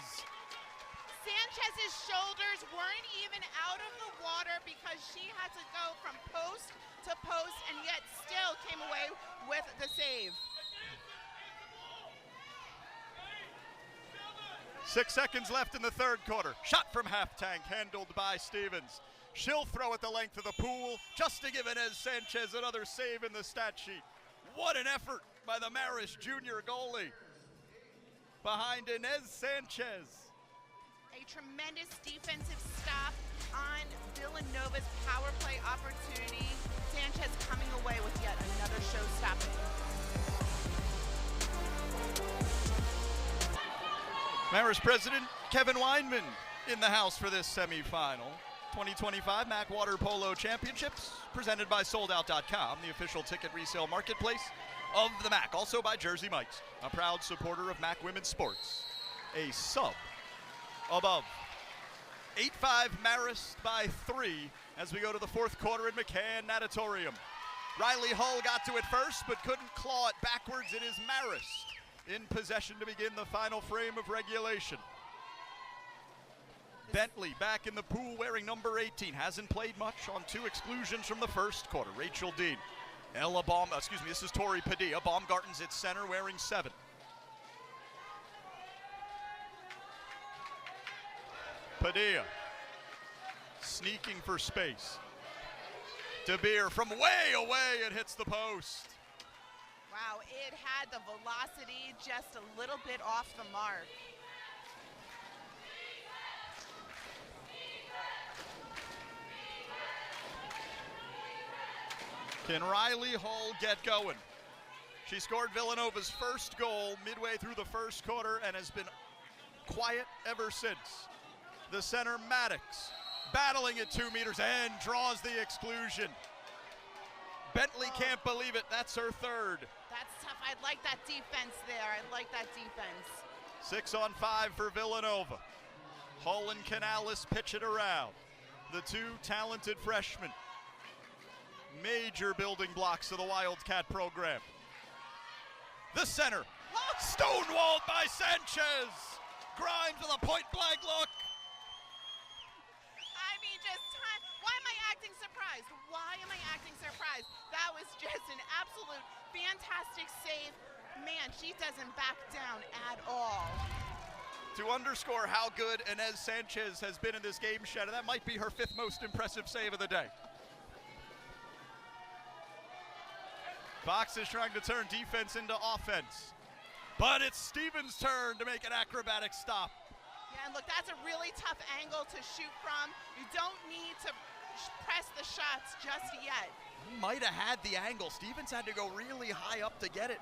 Sanchez's shoulders weren't even out of the water because she had to go from post to post and yet still came away with the save. 6 seconds left in the third quarter. Shot from half tank handled by Stevens. She'll throw at the length of the pool just to give Inez Sanchez another save in the stat sheet. What an effort by the Marist junior goalie. Behind Inez Sanchez. A tremendous defensive stop on Villanova's power play opportunity. Sanchez coming away with yet another show stopping. Marist President Kevin Weinman in the house for this semifinal. 2025 MAAC Water Polo Championships, presented by SoldOut.com, the official ticket resale marketplace of the MAAC. Also by Jersey Mike's, a proud supporter of MAAC women's sports. A sub above. 8-5 Marist by 3 as we go to the fourth quarter in McCann Natatorium. Riley Hull got to it first but couldn't claw it backwards. It is Marist in possession to begin the final frame of regulation. Bentley back in the pool wearing number 18. Hasn't played much on 2 exclusions from the first quarter. Rachel Dean. This is Tori Padilla. Baumgarten's at center wearing 7. Padilla sneaking for space. De Beer from way away, it hits the post. Wow, it had the velocity just a little bit off the mark. Can Riley Hull get going? She scored Villanova's first goal midway through the first quarter and has been quiet ever since. The center, Maddox, battling at 2 meters and draws the exclusion. Bentley can't believe it. That's her third. That's tough. I like that defense there. I like that defense. 6 on 5 for Villanova. Hull and Canales pitch it around. The 2 talented freshmen. Major building blocks of the Wildcat program. The center, stonewalled by Sanchez. Grimes with a point-blank look. I mean, just time. Why am I acting surprised? Why am I acting surprised? That was just an absolute fantastic save. Man, she doesn't back down at all. To underscore how good Inez Sanchez has been in this game, Shannon, that might be her 5th most impressive save of the day. Fox is trying to turn defense into offense, but it's Stevens' turn to make an acrobatic stop. Yeah, and look, that's a really tough angle to shoot from. You don't need to press the shots just yet. He might have had the angle. Stevens had to go really high up to get it.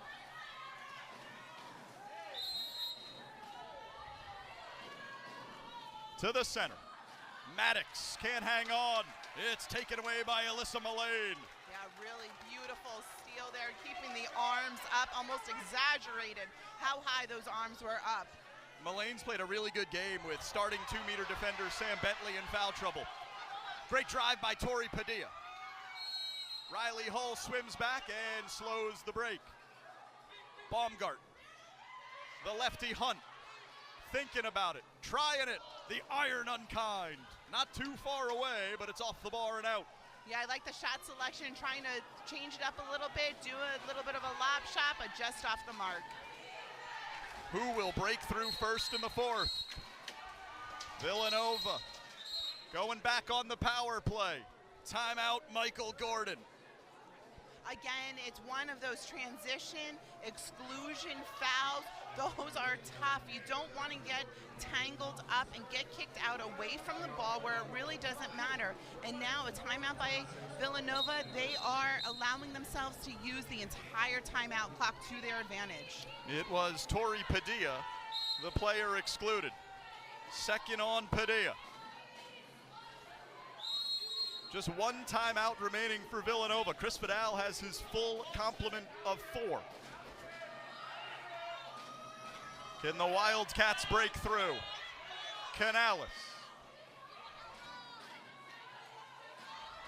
To the center. Maddox can't hang on. It's taken away by Alyssa Mullane. Yeah, really beautiful steal there, keeping the arms up, almost exaggerated how high those arms were up. Mullane's played a really good game with starting 2-meter defender Sam Bentley in foul trouble. Great drive by Tori Padilla. Riley Hull swims back and slows the break. Baumgarten, the lefty Hunt, thinking about it, trying it, the iron unkind. Not too far away, but it's off the bar and out. Yeah, I like the shot selection, trying to change it up a little bit, do a little bit of a lob shot, but just off the mark. Who will break through first in the fourth? Villanova going back on the power play. Timeout, Michael Gordon. Again, it's one of those transition exclusion fouls. Those are tough. You don't want to get tangled up and get kicked out away from the ball where it really doesn't matter. And now a timeout by Villanova. They are allowing themselves to use the entire timeout clock to their advantage. It was Tori Padilla, the player excluded. Second on Padilla. Just 1 timeout remaining for Villanova. Chris Vidal has his full complement of 4. Can the Wildcats break through? Canales.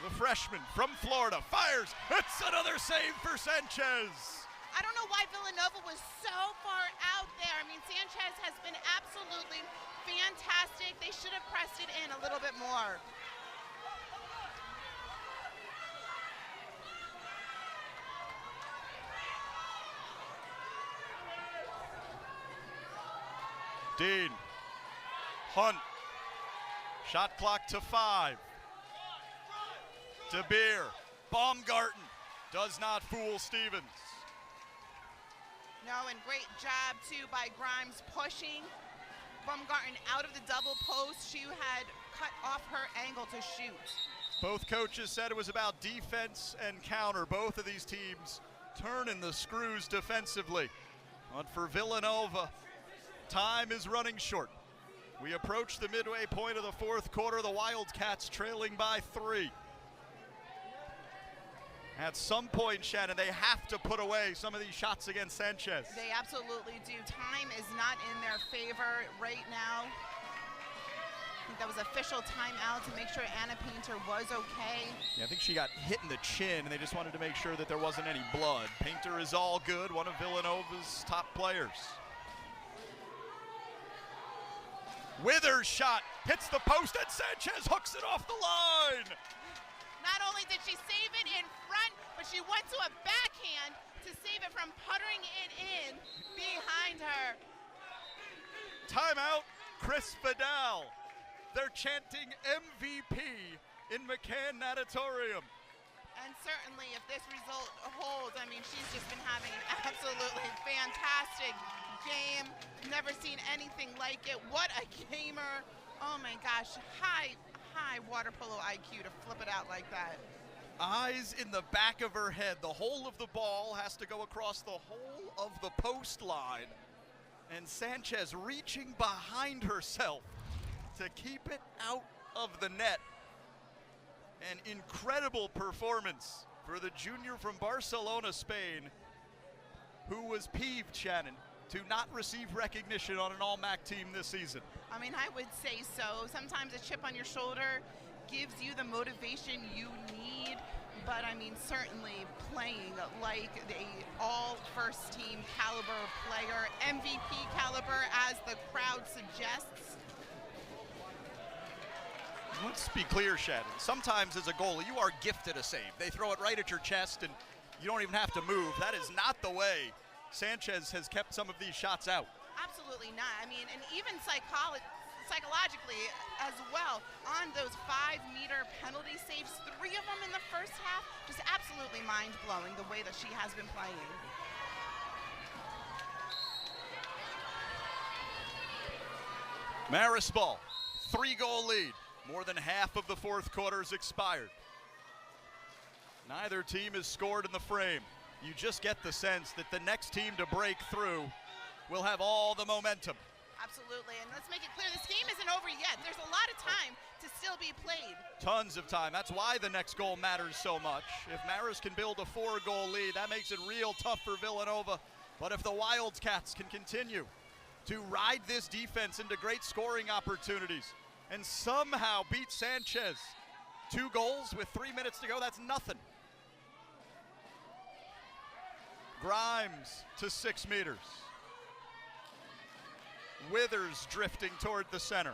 The freshman from Florida fires. It's another save for Sanchez. I don't know why Villanova was so far out there. I mean, Sanchez has been absolutely fantastic. They should have pressed it in a little bit more. Dean, Hunt, shot clock to 5. De Beer, Baumgarten does not fool Stevens. No, and great job too by Grimes pushing Baumgarten out of the double post. She had cut off her angle to shoot. Both coaches said it was about defense and counter. Both of these teams turning the screws defensively. But for Villanova, time is running short. We approach the midway point of the fourth quarter. The Wildcats trailing by 3. At some point, Shannon, they have to put away some of these shots against Sanchez. They absolutely do. Time is not in their favor right now. I think that was official timeout to make sure Anna Painter was okay. Yeah, I think she got hit in the chin, and they just wanted to make sure that there wasn't any blood. Painter is all good, one of Villanova's top players. Withers' shot hits the post, and Sanchez hooks it off the line. Not only did she save it in front, but she went to a backhand to save it from puttering it in behind her. Timeout, Chris Vidal. They're chanting MVP in McCann Natatorium. And certainly if this result holds, I mean, she's just been having an absolutely fantastic game. Never seen anything like it. What a gamer. Oh my gosh, high water polo IQ to flip it out like that. Eyes in the back of her head. The whole of the ball has to go across the whole of the post line. And Sanchez reaching behind herself to keep it out of the net. An incredible performance for the junior from Barcelona, Spain, who was peeved, Shannon, to not receive recognition on an all-MAAC team this season. I mean, I would say so. Sometimes a chip on your shoulder gives you the motivation you need, but I mean, certainly playing like the all first team caliber player, MVP caliber as the crowd suggests. Let's be clear, Shannon. Sometimes as a goalie, you are gifted a save. They throw it right at your chest and you don't even have to move. That is not the way Sanchez has kept some of these shots out. Absolutely not. I mean, and even psychologically as well, on those 5-meter penalty saves, 3 of them in the first half, just absolutely mind-blowing the way that she has been playing. Marist ball, 3-goal lead. More than half of the fourth quarter's expired. Neither team has scored in the frame. You just get the sense that the next team to break through will have all the momentum. Absolutely, and let's make it clear, this game isn't over yet. There's a lot of time to still be played. Tons of time. That's why the next goal matters so much. If Marist can build a 4-goal lead, that makes it real tough for Villanova. But if the Wildcats can continue to ride this defense into great scoring opportunities and somehow beat Sanchez, 2 goals with 3 minutes to go, that's nothing. Grimes to 6 meters. Withers drifting toward the center.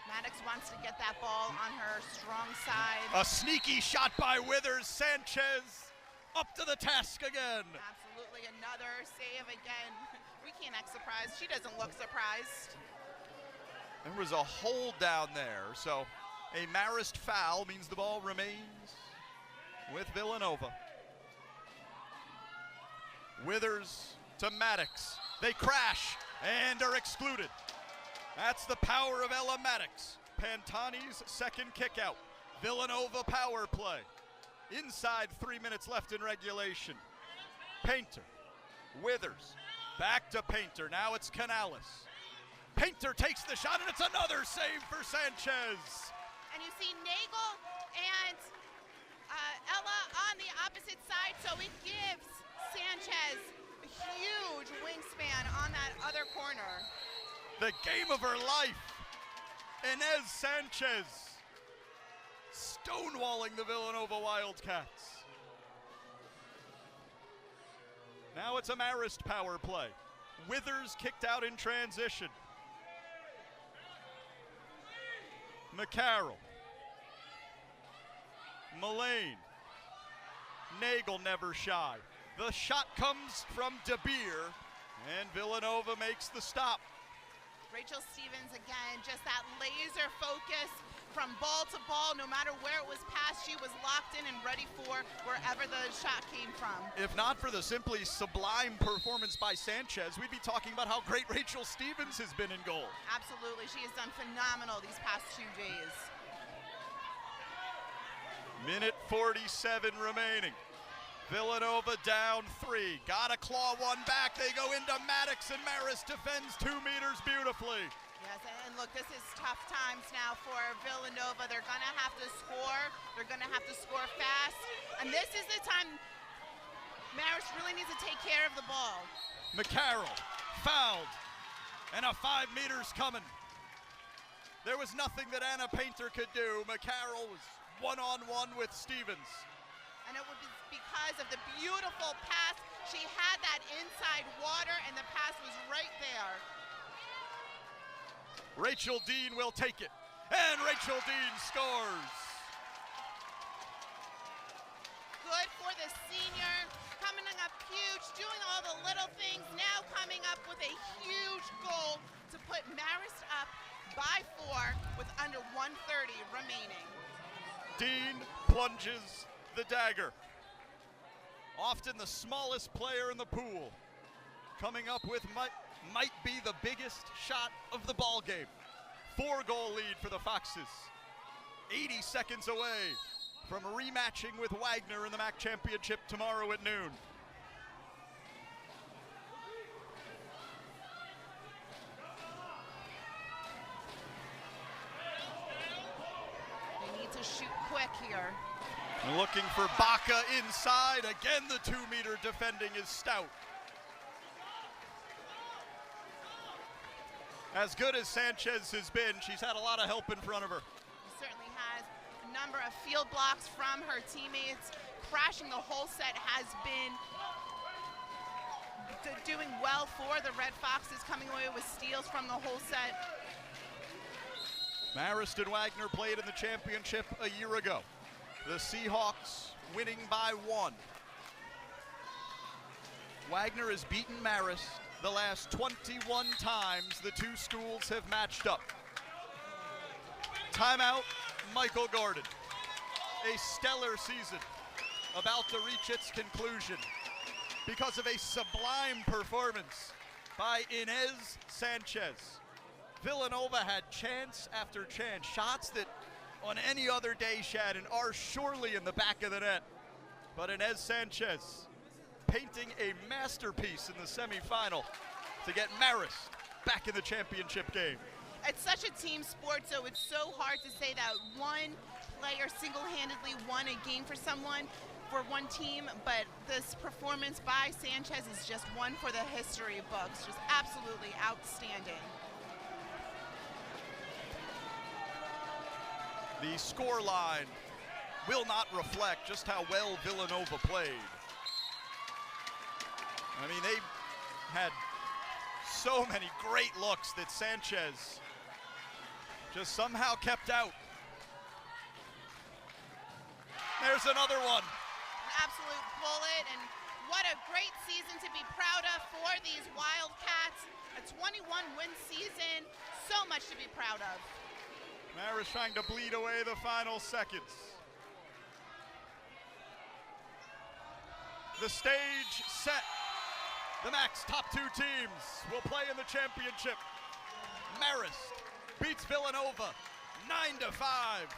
Maddox wants to get that ball on her strong side. A sneaky shot by Withers. Sanchez up to the task again. Absolutely, another save again. We can't act surprised. She doesn't look surprised. There was a hold down there, so a Marist foul means the ball remains with Villanova. Withers to Maddox. They crash and are excluded. That's the power of Ella Maddox. Pantani's second kick out. Villanova power play. Inside 3 minutes left in regulation. Painter, Withers, back to Painter. Now it's Canales. Painter takes the shot, and it's another save for Sanchez. And you see Nagel and Ella on the opposite side, so it gives Sanchez a huge wingspan on that other corner. The game of her life. Inez Sanchez stonewalling the Villanova Wildcats. Now it's a Marist power play. Withers kicked out in transition. McCarroll. Mullane. Nagel never shy. The shot comes from DeBeer, and Villanova makes the stop. Rachel Stevens again, just that laser focus from ball to ball, no matter where it was passed, she was locked in and ready for wherever the shot came from. If not for the simply sublime performance by Sanchez, we'd be talking about how great Rachel Stevens has been in goal. Absolutely, she has done phenomenal these past 2 days. Minute 47 remaining. Villanova down 3. Gotta claw one back. They go into Maddox, and Marist defends 2 meters beautifully. Yes, and look, this is tough times now for Villanova. They're going to have to score. They're going to have to score fast. And this is the time Marist really needs to take care of the ball. McCarroll fouled, and a 5 meters coming. There was nothing that Anna Painter could do. McCarroll was one-on-one with Stevens. And it was because of the beautiful pass. She had that inside water, and the pass was right there. Rachel Dean will take it, and Rachel Dean scores. Good for the senior, coming up huge, doing all the little things, now coming up with a huge goal to put Marist up by 4 with under 1:30 remaining. Dean plunges the dagger. Often the smallest player in the pool, coming up with might be the biggest shot of the ball game. 4-goal lead for the Foxes. 80 seconds away from rematching with Wagner in the MAAC championship tomorrow at noon. They need to shoot quick here. Looking for Baca inside. Again, the 2-meter defending is stout. As good as Sanchez has been, she's had a lot of help in front of her. She certainly has a number of field blocks from her teammates. Crashing the whole set has been doing well for the Red Foxes, coming away with steals from the whole set. Marist and Wagner played in the championship a year ago. The Seahawks winning by 1. Wagner has beaten Marist the last 21 times the 2 schools have matched up. Timeout, Michael Gordon. A stellar season about to reach its conclusion because of a sublime performance by Inez Sanchez. Villanova had chance after chance, shots that on any other day, Shannon, are surely in the back of the net. But Inez Sanchez painting a masterpiece in the semifinal to get Marist back in the championship game. It's such a team sport, so it's so hard to say that one player single-handedly won a game for someone, for one team, but this performance by Sanchez is just one for the history books, just absolutely outstanding. The score line will not reflect just how well Villanova played. I mean, they had so many great looks that Sanchez just somehow kept out. There's another one. An absolute bullet, and what a great season to be proud of for these Wildcats. A 21-win season, so much to be proud of. Marist trying to bleed away the final seconds. The stage set. The MAAC's top 2 teams will play in the championship. Marist beats Villanova 9-5.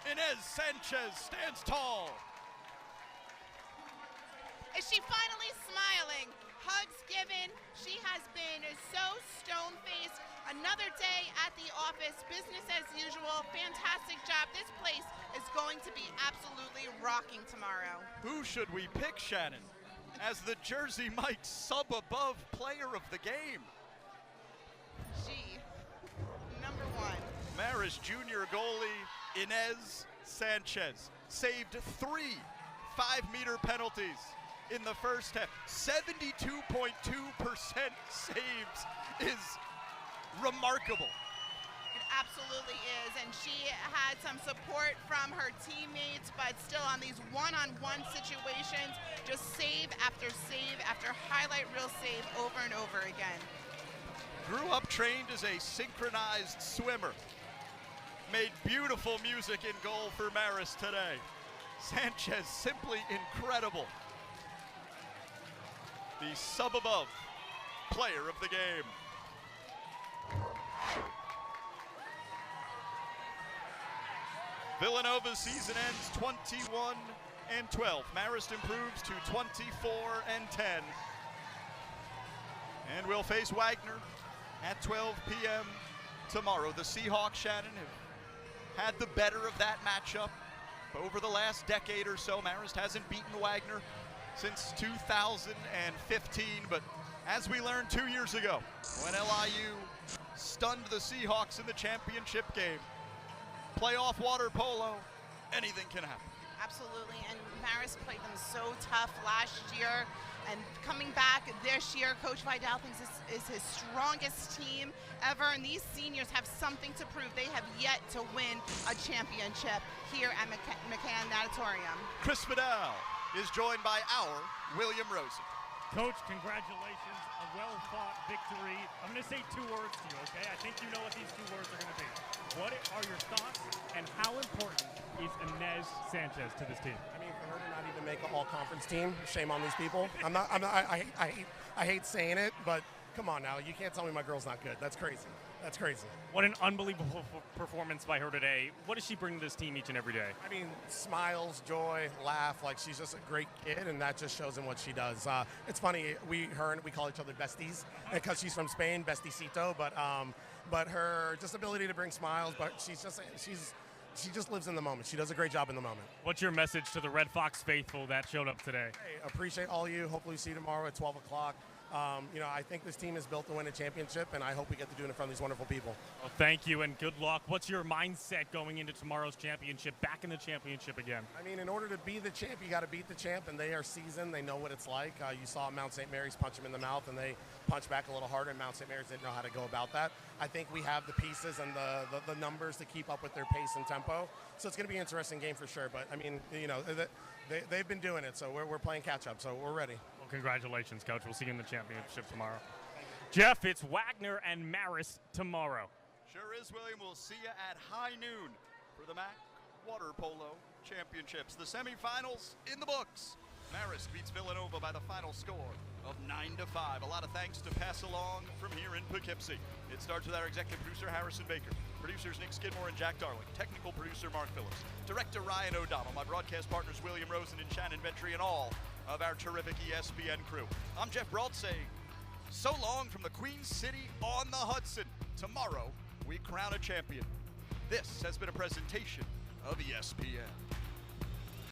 Inez Sanchez stands tall. Is she finally smiling? Hugs given. She has been so stone-faced. Another day at the office, business as usual. Fantastic job. This place is going to be absolutely rocking tomorrow. Who should we pick, Shannon, as the Jersey Mike's sub-above player of the game? She, number 1. Marist junior goalie Inez Sanchez saved 3 5-meter penalties in the first half. 72.2% saves is remarkable. It absolutely is, and she had some support from her teammates, but still on these one-on-one situations, just save after highlight reel save over and over again. Grew up trained as a synchronized swimmer. made beautiful music in goal for Marist today. Sanchez simply incredible. The sub-above player of the game. Villanova's season ends 21-12. Marist improves to 24-10. And we'll face Wagner at 12 p.m. tomorrow. The Seahawks, Shannon, have had the better of that matchup. Over the last decade or so, Marist hasn't beaten Wagner since 2015, but as we learned 2 years ago, when LIU stunned the Seahawks in the championship game, playoff water polo, anything can happen. Absolutely, and Marist played them so tough last year, and coming back this year, Coach Vidal thinks this is his strongest team ever, and these seniors have something to prove. They have yet to win a championship here at McCann Natatorium. Chris Vidal is joined by our William Rosen. Coach, congratulations, a well-fought victory. I'm going to say 2 words to you, okay? I think you know what these 2 words are going to be. What are your thoughts, and how important is Inez Sanchez to this team? I mean, for her to not even make an all-conference team, shame on these people. I hate saying it, but come on now. You can't tell me my girl's not good. That's crazy. That's crazy. What an unbelievable performance by her today. What does she bring to this team each and every day? I mean, smiles, joy, laugh. Like, she's just a great kid, and that just shows in what she does. It's funny, we call each other besties because she's from Spain, besticito, but her just ability to bring smiles, but she just lives in the moment. She does a great job in the moment. What's your message to the Red Fox faithful that showed up today? Hey, appreciate all you. Hopefully we see you tomorrow at 12 o'clock. I think this team is built to win a championship, and I hope we get to do it in front of these wonderful people. Well, thank you, and good luck. What's your mindset going into tomorrow's championship, back in the championship again? I mean, in order to be the champ, you got to beat the champ, and they are seasoned. They know what it's like. You saw Mount St. Mary's punch them in the mouth, and they punched back a little harder, and Mount St. Mary's didn't know how to go about that. I think we have the pieces and the numbers to keep up with their pace and tempo. So it's going to be an interesting game for sure. But, I mean, they've been doing it, so we're playing catch-up, so we're ready. Well, congratulations, Coach. We'll see you in the championship tomorrow. Jeff, it's Wagner and Marist tomorrow. Sure is, William. We'll see you at high noon for the MAAC Water Polo Championships. The semifinals in the books. Marist beats Villanova by the final score of 9-5. A lot of thanks to pass along from here in Poughkeepsie. It starts with our executive producer, Harrison Baker. Producers Nick Skidmore and Jack Darling. Technical producer Mark Phillips. Director Ryan O'Donnell. My broadcast partners William Rosen and Shannon Ventry, and all of our terrific ESPN crew. I'm Jeff Brault saying so long from the Queen City on the Hudson. Tomorrow we crown a champion. This has been a presentation of ESPN.